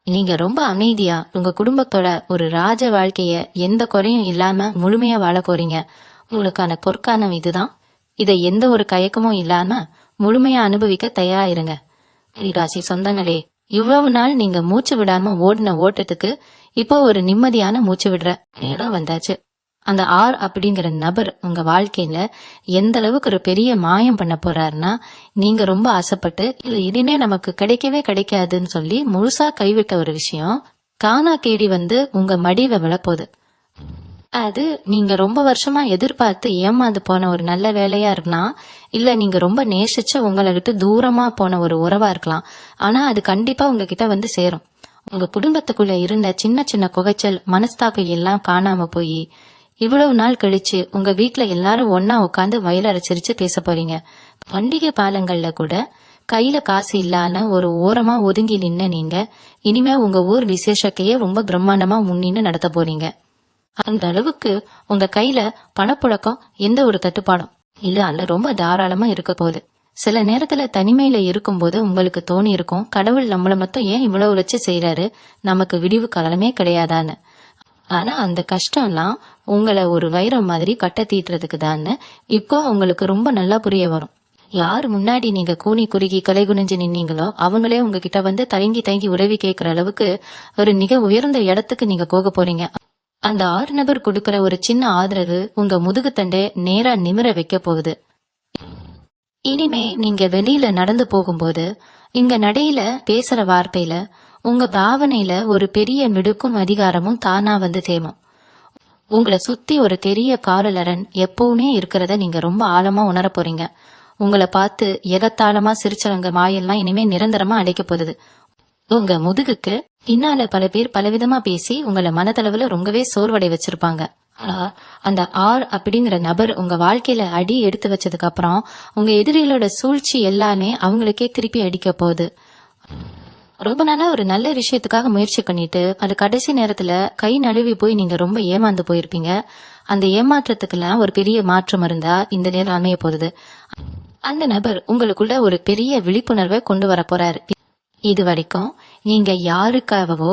நீங்க ரொம்ப அமைதியா உங்க குடும்பத்தோட ஒரு ராஜ வாழ்க்கைய எந்த குறையும் இல்லாம முழுமையா வாழ போறீங்க. உங்களுக்கான பொற்காலம் இதுதான். இதை எந்த ஒரு கயக்கமும் இல்லாம முழுமையா அனுபவிக்க தயாரிருங்க. ராசி சொந்தங்களே, இவ்வளவு நாள் நீங்க மூச்சு விடாம ஓடின ஓட்டத்துக்கு இப்போ ஒரு நிம்மதியான மூச்சு விடுற இடம் வந்தாச்சு. அந்த அப்படிங்கிற நபர் உங்க வாழ்க்கையில எந்த அளவுக்கு ஒரு பெரிய மாயம் பண்ண போறாருன்னா, நீங்க ரொம்ப ஆசைப்பட்டு இது இனிமே நமக்கு கிடைக்கவே கிடைக்காதுன்னு சொல்லி முழுசா கைவிட்ட ஒரு விஷயம் காணா கேடி வந்து உங்க மடியில விழப்போகுது. அது நீங்க ரொம்ப வருஷமா எதிர்பார்த்து ஏமாந்து போன ஒரு நல்ல வேலையா இருக்கலாம், இல்ல நீங்க ரொம்ப நேசிச்ச உங்களை விட்டு தூரமா போன ஒரு உறவா இருக்கலாம். ஆனா அது கண்டிப்பா உங்ககிட்ட வந்து சேரும். உங்க குடும்பத்துக்குள்ள இருந்த சின்ன சின்ன குகைச்சல், மனஸ்தாபம் எல்லாம் காணாம போய் இவ்வளவு நாள் கழிச்சு உங்க வீட்டுல எல்லாரும் ஒன்னா உட்காந்து வயலரைச்சிரிச்சு பேச போறீங்க. பண்டிகை பாலங்கள்ல கூட கையில காசு இல்லாம ஒரு ஓரமா ஒதுங்கி நின்ன நீங்க இனிமே உங்க ஊர் விசேஷத்தையே ரொம்ப பிரம்மாண்டமா முன்னின்னு நடத்த போறீங்க. அந்த அளவுக்கு உங்க கையில பணப்புழக்கம் எந்த ஒரு தட்டுப்பாடும் இல்ல, அல்ல ரொம்ப தாராளமா இருக்க போகுது. சில நேரத்துல தனிமையில இருக்கும்போது உங்களுக்கு தோணி இருக்கும், கடவுள் நம்மள மட்டும் ஏன் இவ்வளவு வச்சு செய்யறாரு, நமக்கு விடிவு காலமே கிடையாதான்னு. ஆனா அந்த கஷ்டம் எல்லாம் உங்களை ஒரு வைரம் மாதிரி கட்ட தீட்டுறதுக்கு தான் இப்போ உங்களுக்கு ரொம்ப நல்லா புரிய வரும். யாரு முன்னாடி நீங்க கூனி குறுகி கொலை குனிஞ்சு நின்னீங்களோ அவங்களே உங்ககிட்ட வந்து தயங்கி தயங்கி உதவி கேட்கிற அளவுக்கு ஒரு மிக உயர்ந்த இடத்துக்கு நீங்க போக போறீங்க. அந்த 6 நபர் கொடுக்கற ஒரு சின்ன ஆதரவு உங்க முதுகு தண்டை நேரா நிமிர வைக்க போகுது. இனிமே நீங்க வெளியில நடந்து போகும்போது இங்க நடையில பேசுற வார்த்தையில உங்க பாவனையில ஒரு பெரிய மிடுக்கும் அதிகாரமும் தானா வந்து தேவும். உங்களை சுத்தி ஒரு பெரிய காவலரன் எப்பவுமே இருக்கிறத நீங்க ரொம்ப ஆழமா உணர போறீங்க. உங்களை பார்த்து எகத்தாளமா சிரிச்சவங்க வாயெல்லாம் இனிமே நிரந்தரமா அடைக்க போகுது. உங்க முதுகுக்கு பின்னால பல பேர் பலவிதமா பேசி உங்களை மனதளவுல ரொம்பவே சோர்வடை வச்சிருப்பாங்க. ஆனா அந்த அப்படிங்கிற நபர் உங்க வாழ்க்கையில அடி எடுத்து வச்சதுக்கு அப்புறம் உங்க எதிரிகளோட சூழ்ச்சி எல்லாமே அவங்களுக்கே திருப்பி அடிக்க போகுது. ரொம்ப நாளா ஒரு நல்ல விஷயத்துக்காக முயற்சி பண்ணிட்டு அது கடைசி நேரத்துல கை நழுவி போய் நீங்க ரொம்ப ஏமாந்து போயிருப்பீங்க. அந்த ஏமாற்றத்துக்கெல்லாம் ஒரு பெரிய மாற்றம் இருந்தா இந்த நேரம் அமைய போகுது. அந்த நபர் உங்களுக்குள்ள ஒரு பெரிய விழிப்புணர்வை கொண்டு வர போறாரு. இது வரைக்கும் நீங்க யாருக்காகவோ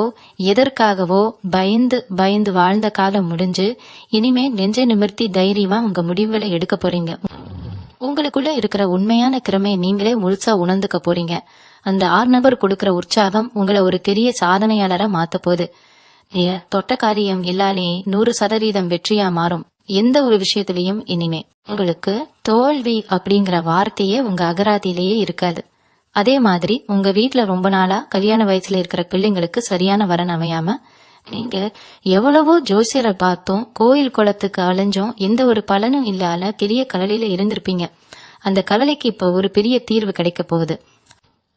எதற்காகவோ பயந்து பயந்து வாழ்ந்த காலம் முடிஞ்சு இனிமே நெஞ்ச நிமிர்த்தி தைரியமா உங்க முடிவுகளை எடுக்க போறீங்க. உங்களுக்குள்ள இருக்கிற உண்மையான திறமையை நீங்களே முழுசா உணர்ந்துக்க போறீங்க. அந்த 6 நபர் கொடுக்கிற உற்சாகம் உங்களை ஒரு பெரிய சாதனையாளரா மாத்த போகுது. தொட்ட காரியம் எல்லாமே 100% வெற்றியா மாறும். எந்த ஒரு விஷயத்திலையும் இனிமே உங்களுக்கு தோல்வி அப்படிங்கிற வார்த்தையே உங்க அகராதியிலேயே இருக்காது. அதே மாதிரி உங்க வீட்டுல ரொம்ப நாளா கல்யாண வயசுல இருக்கிற பிள்ளைங்களுக்கு சரியான வரன் அமையாம நீங்க எவ்வளவோ ஜோசியரை பார்த்தோம், கோயில் குளத்துக்கு அலைஞ்சோம், எந்த ஒரு பலனும் இல்லாத பெரிய கலலையில இருந்திருப்பீங்க. அந்த கலலைக்கு இப்ப ஒரு பெரிய தீர்வு கிடைக்க போகுது.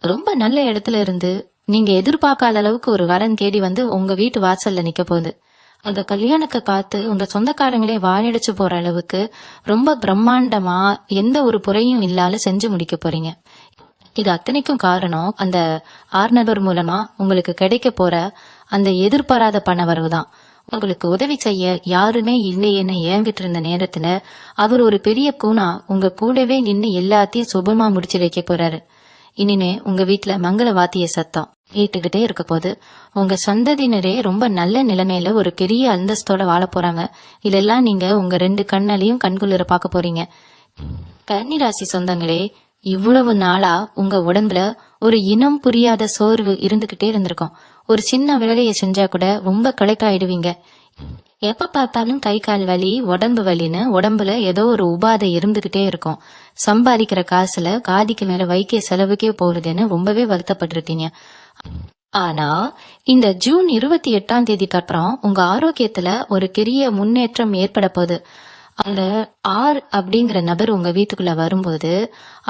ரொம்ப நல்ல இடத்துல இருந்து நீங்க எதிர்பார்க்காத அளவுக்கு ஒரு வரன் தேடி வந்து உங்க வீட்டு வாசல்ல நிக்க போகுது. அந்த கல்யாணத்தை பார்த்து உங்க சொந்தக்காரங்களே வாயடிச்சு போற அளவுக்கு ரொம்ப பிரம்மாண்டமா எந்த ஒரு குறையும் இல்லாத செஞ்சு முடிக்க போறீங்க. இது அத்தனைக்கும் காரணம் அந்த 6 நபர் மூலமா உங்களுக்கு கிடைக்க போற அந்த எதிர்பாராத பண வரவு தான். உங்களுக்கு உதவி செய்ய யாருமே இல்லையேன்னு ஏங்கிட்டு இருந்த நேரத்துல அவர் ஒரு பெரிய கூனா உங்க கூடவே நின்னு எல்லாத்தையும் சுபமா முடிச்சு வைக்க போறாரு. இனிமே உங்க வீட்டுல மங்கள வாத்திய சத்தம் கேட்டுக்கிட்டே இருக்க போது உங்க சந்ததியினரே ரொம்ப நல்ல நிலைமையில ஒரு பெரிய அந்தஸ்தோட வாழ போறாங்க. இதெல்லாம் நீங்க உங்க 2 கண்ணாலையும் கண்குளிர பார்க்க போறீங்க. கன்னிராசி சொந்தங்களே, இவ்வளவு நாளா உங்க உடம்புல ஒரு இனம் புரியாத சோர்வு இருந்துகிட்டே இருந்திருக்கும். ஒரு சின்ன வேலையை செஞ்சா கூட ரொம்ப களைக்காயிடுவீங்க. எப்ப பார்த்தாலும் கை கால் வலி, உடம்பு வலின்னு உடம்புல ஏதோ ஒரு உபாதை இருந்துகிட்டே இருக்கும். சம்பாதிக்கிற காசுல காதிக்கு மேல வைக்க செலவுக்கே போறதுன்னு ரொம்பவே வருத்தப்பட்டிருக்கீங்க. ஆனா இந்த ஜூன் 28ஆம் தேதிக்கு அப்புறம் உங்க ஆரோக்கியத்துல ஒரு பெரிய முன்னேற்றம் ஏற்பட போகுது. அந்த அப்படிங்கிற நபர் உங்க வீட்டுக்குள்ள வரும்போது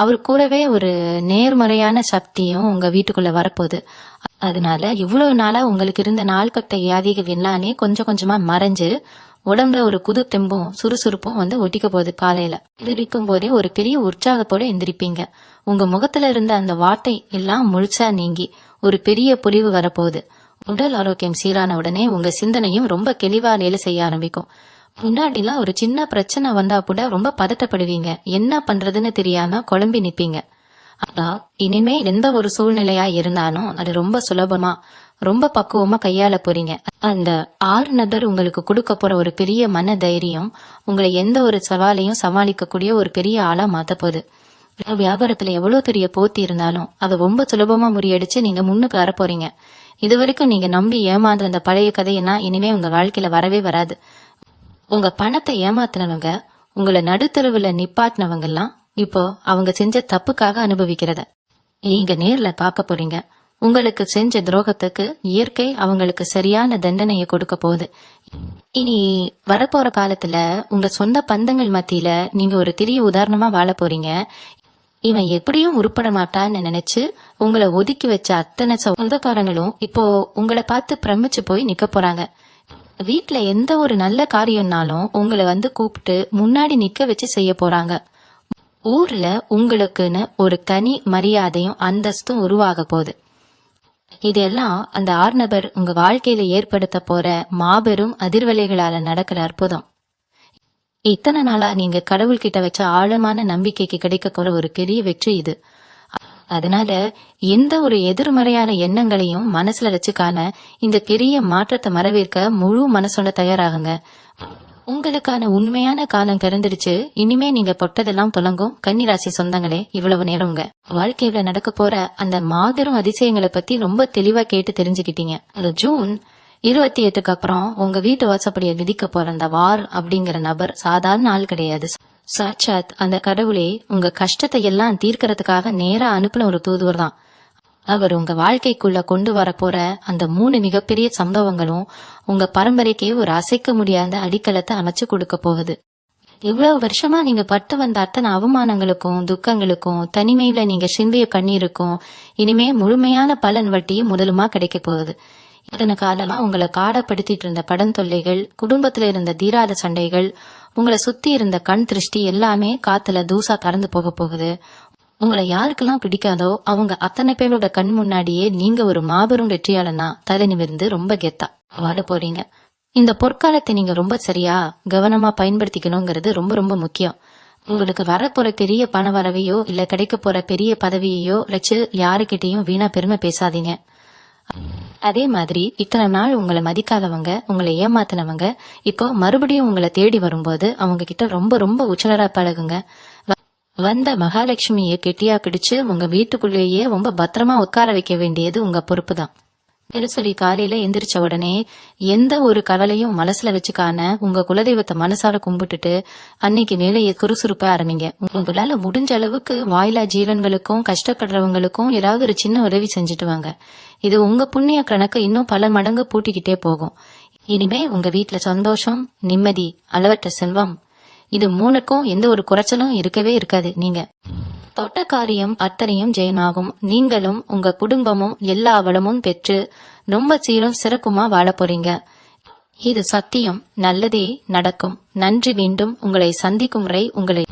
அவர் கூடவே ஒரு நேர்மறையான சக்தியும் உங்க வீட்டுக்குள்ள வரப்போகுது. அதனால இவ்வளவு நாளா உங்களுக்கு இருந்த நாள்கட்ட வியாதிகள் எல்லாமே கொஞ்சம் கொஞ்சமா மறைஞ்சு உடம்புல ஒரு புது தெம்பும் சுறுசுறுப்பும் ஒட்டிக்க போகுது. காலையில எந்திரிக்கும் போதே ஒரு பெரிய உற்சாகத்தோட எந்திரிப்பீங்க. உங்க முகத்துல இருந்த அந்த வாட்டை எல்லாம் முழுசா நீங்கி ஒரு பெரிய பொலிவு வரப்போகுது. உடல் ஆரோக்கியம் சீரான உடனே உங்க சிந்தனையும் ரொம்ப தெளிவா வேலை செய்ய ஆரம்பிக்கும். முன்னாடிலாம் ஒரு சின்ன பிரச்சனை வந்தா கூட ரொம்ப பதட்டப்படுவீங்க. என்ன பண்றதுன்னு தெரியாம குழம்பி நிப்பீங்க. ஆனா இனிமே எந்த ஒரு சூழ்நிலையா இருந்தாலும் அது ரொம்ப சுலபமா ரொம்ப பக்குவமா கையாள போறீங்க. அந்த 6 நபர் உங்களுக்கு கொடுக்க போற ஒரு பெரிய மன தைரியம் உங்களை எந்த ஒரு சவாலையும் சமாளிக்கக்கூடிய ஒரு பெரிய ஆளா மாத்த போகுது. வியாபாரத்துல எவ்வளவு பெரிய போட்டி இருந்தாலும் அதை ரொம்ப சுலபமா முறியடிச்சு நீங்க முன்னுக்கு வர போறீங்க. இது வரைக்கும் நீங்க நம்பி ஏமாந்த அந்த பழைய கதையெல்லாம் இனிமே உங்க வாழ்க்கையில வரவே வராது. உங்க பணத்தை ஏமாத்தினவங்க, உங்களை நடுத்தருவுல நிப்பாட்டினவங்க எல்லாம் இப்போ அவங்க செஞ்ச தப்புக்காக அனுபவிக்கிறத நீங்க நேர்ல பார்க்க போறீங்க. உங்களுக்கு செஞ்ச துரோகத்துக்கு இயற்கை அவங்களுக்கு சரியான தண்டனையை கொடுக்க போகுது. இனி வரப்போற காலத்துல உங்க சொந்த பந்தங்கள் மத்தியில நீங்க ஒரு பெரிய உதாரணமா வாழ போறீங்க. இவன் எப்படியும் உருப்பட மாட்டான்னு நினைச்சு உங்களை ஒதுக்கி வச்ச அத்தனை சொந்தக்காரங்களும் இப்போ உங்களை பார்த்து பிரமிச்சு போய் நிக்க போறாங்க. வீட்டுல எந்த ஒரு நல்ல காரியம்னாலும் உங்களை கூப்பிட்டு முன்னாடி நிக்க வச்சு செய்ய போறாங்க. ஊர்ல உங்களுக்குன்னு ஒரு தனி மரியாதையும் அந்தஸ்தும் உருவாக போகுது. இதெல்லாம் அந்த 6 நபர் உங்க வாழ்க்கையில ஏற்படுத்த போற மாபெரும் அதிர்வலைகளால நடக்கிற அற்புதம். இத்தனை நாளா நீங்க கடவுள்கிட்ட வச்ச ஆழமான நம்பிக்கைக்கு கிடைக்க போற ஒரு பெரிய வெற்றி இது. அதனால எந்த ஒரு எதிர்மறையான எண்ணங்களையும் மனசுல வச்சுக்காம இந்த பெரிய மாற்றத்தை வரவேற்க முழு மனசோட தயாராகுங்க. உங்களுக்கான உண்மையான காலம் பிறந்துடுச்சு. இனிமே நீங்க பொட்டதெல்லாம் தொடங்கும். கன்னிராசி சொந்தங்களே, இவ்வளவு நேரம் உங்க வாழ்க்கையில நடக்க போற அந்த மாபெரும் அதிசயங்களை பத்தி ரொம்ப தெளிவா கேட்டு தெரிஞ்சுக்கிட்டீங்க. அந்த ஜூன் 28க்கு அப்புறம் உங்க வீட்டு வாசப்படியை விதிக்க போற அந்த அப்படிங்கிற நபர் சாதாரண ஆள் கிடையாது. சாட்சாத் அந்த கடவுளே உங்க கஷ்டத்தை எல்லாம் தீர்க்கறதுக்காக நேரா அனுப்புன ஒரு தூதுவர் தான். அவர் உங்க வாழ்க்கைக்குள்ள கொண்டு வர போற அந்த 3 மிகப்பெரிய சம்பவங்களும் உங்க பரம்பரைக்கே ஒரு அசைக்க முடியாத அடித்தளத்தை அமைச்சு கொடுக்க போகுது. இவ்வளவு வருஷமா நீங்க பட்டு வந்த அத்தனை அவமானங்களுக்கும் துக்கங்களுக்கும் தனிமையில நீங்க சிந்திய கண்ணீருக்கும் இனிமே முழுமையான பலன் வட்டியும் முதலுமா கிடைக்க போகுது. இத்தனை காலமா உங்களை காடப்படுத்திட்டு இருந்த படம் தொல்லைகள், குடும்பத்துல இருந்த தீராத சண்டைகள், உங்களை சுத்தி இருந்த கண் திருஷ்டி எல்லாமே காத்துல தூசா கறந்து போக போகுது. உங்களை யாருக்கெல்லாம் பிடிக்காதோ அவங்க அத்தனை பேரோட கண் முன்னாடியே நீங்க ஒரு மாபெரும் வெற்றியாளனா தலை நிமிர்ந்து ரொம்ப கெத்தா வாழ போறீங்க. இந்த பொற்காலத்தை நீங்க ரொம்ப சரியா கவனமா பயன்படுத்திக்கணுங்கிறது ரொம்ப ரொம்ப முக்கியம். உங்களுக்கு வரப்போற பெரிய பண வரவையோ இல்ல கிடைக்க போற பெரிய பதவியையோ வச்சு யாருக்கிட்டையும் வீணா பெருமை பேசாதீங்க. அதே மாதிரி இத்தனை நாள் உங்களை மதிக்காதவங்க, உங்களை ஏமாத்தினவங்க இப்போ மறுபடியும் உங்களை தேடி வரும்போது அவங்க கிட்ட ரொம்ப ரொம்ப உச்சலரா பழகுங்க. வந்த மகாலட்சுமியை கெட்டியா பிடிச்சு உங்க வீட்டுக்குள்ளேயே ரொம்ப பத்திரமா உட்கார வைக்க வேண்டியது உங்க பொறுப்பு தான். சொல்லி காலையில எந்திரிச்ச உடனே எந்த ஒரு கவலையும் மனசுல வச்சுக்கான உங்க குலதெய்வத்தை மனசால கும்பிட்டுட்டு அன்னைக்கு வேலையை சுறுசுறுப்பா ஆரம்பிங்க. உங்களால முடிஞ்ச அளவுக்கு வாயிலா ஜீவன்களுக்கும் கஷ்டப்படுறவங்களுக்கும் ஏதாவது ஒரு சின்ன உதவி செஞ்சுட்டு வாங்க. இது உங்க புண்ணிய கணக்கு இன்னும் பல மடங்கு பூட்டிக்கிட்டே போகும். இனிமே உங்க வீட்டுல சந்தோஷம், நிம்மதி, அளவற்ற செல்வம், இது 3க்கும் எந்த ஒரு குறைச்சலும் இருக்கவே இருக்காது. நீங்க தொட்ட காரியம் அத்தனையும் ஜெயமாகும். நீங்களும் உங்க குடும்பமும் எல்லா வளமும் பெற்று ரொம்ப சீரும் சிறப்புமா வாழ போறீங்க. இது சத்தியம். நல்லதே நடக்கும். நன்றி. மீண்டும் உங்களை சந்திக்கும் வரை உங்களை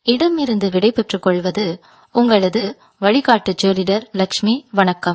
இடமிருந்து விடை பெற்றுக் கொள்வது உங்களது வழிகாட்டு ஜோதிடர் லட்சுமி. வணக்கம்.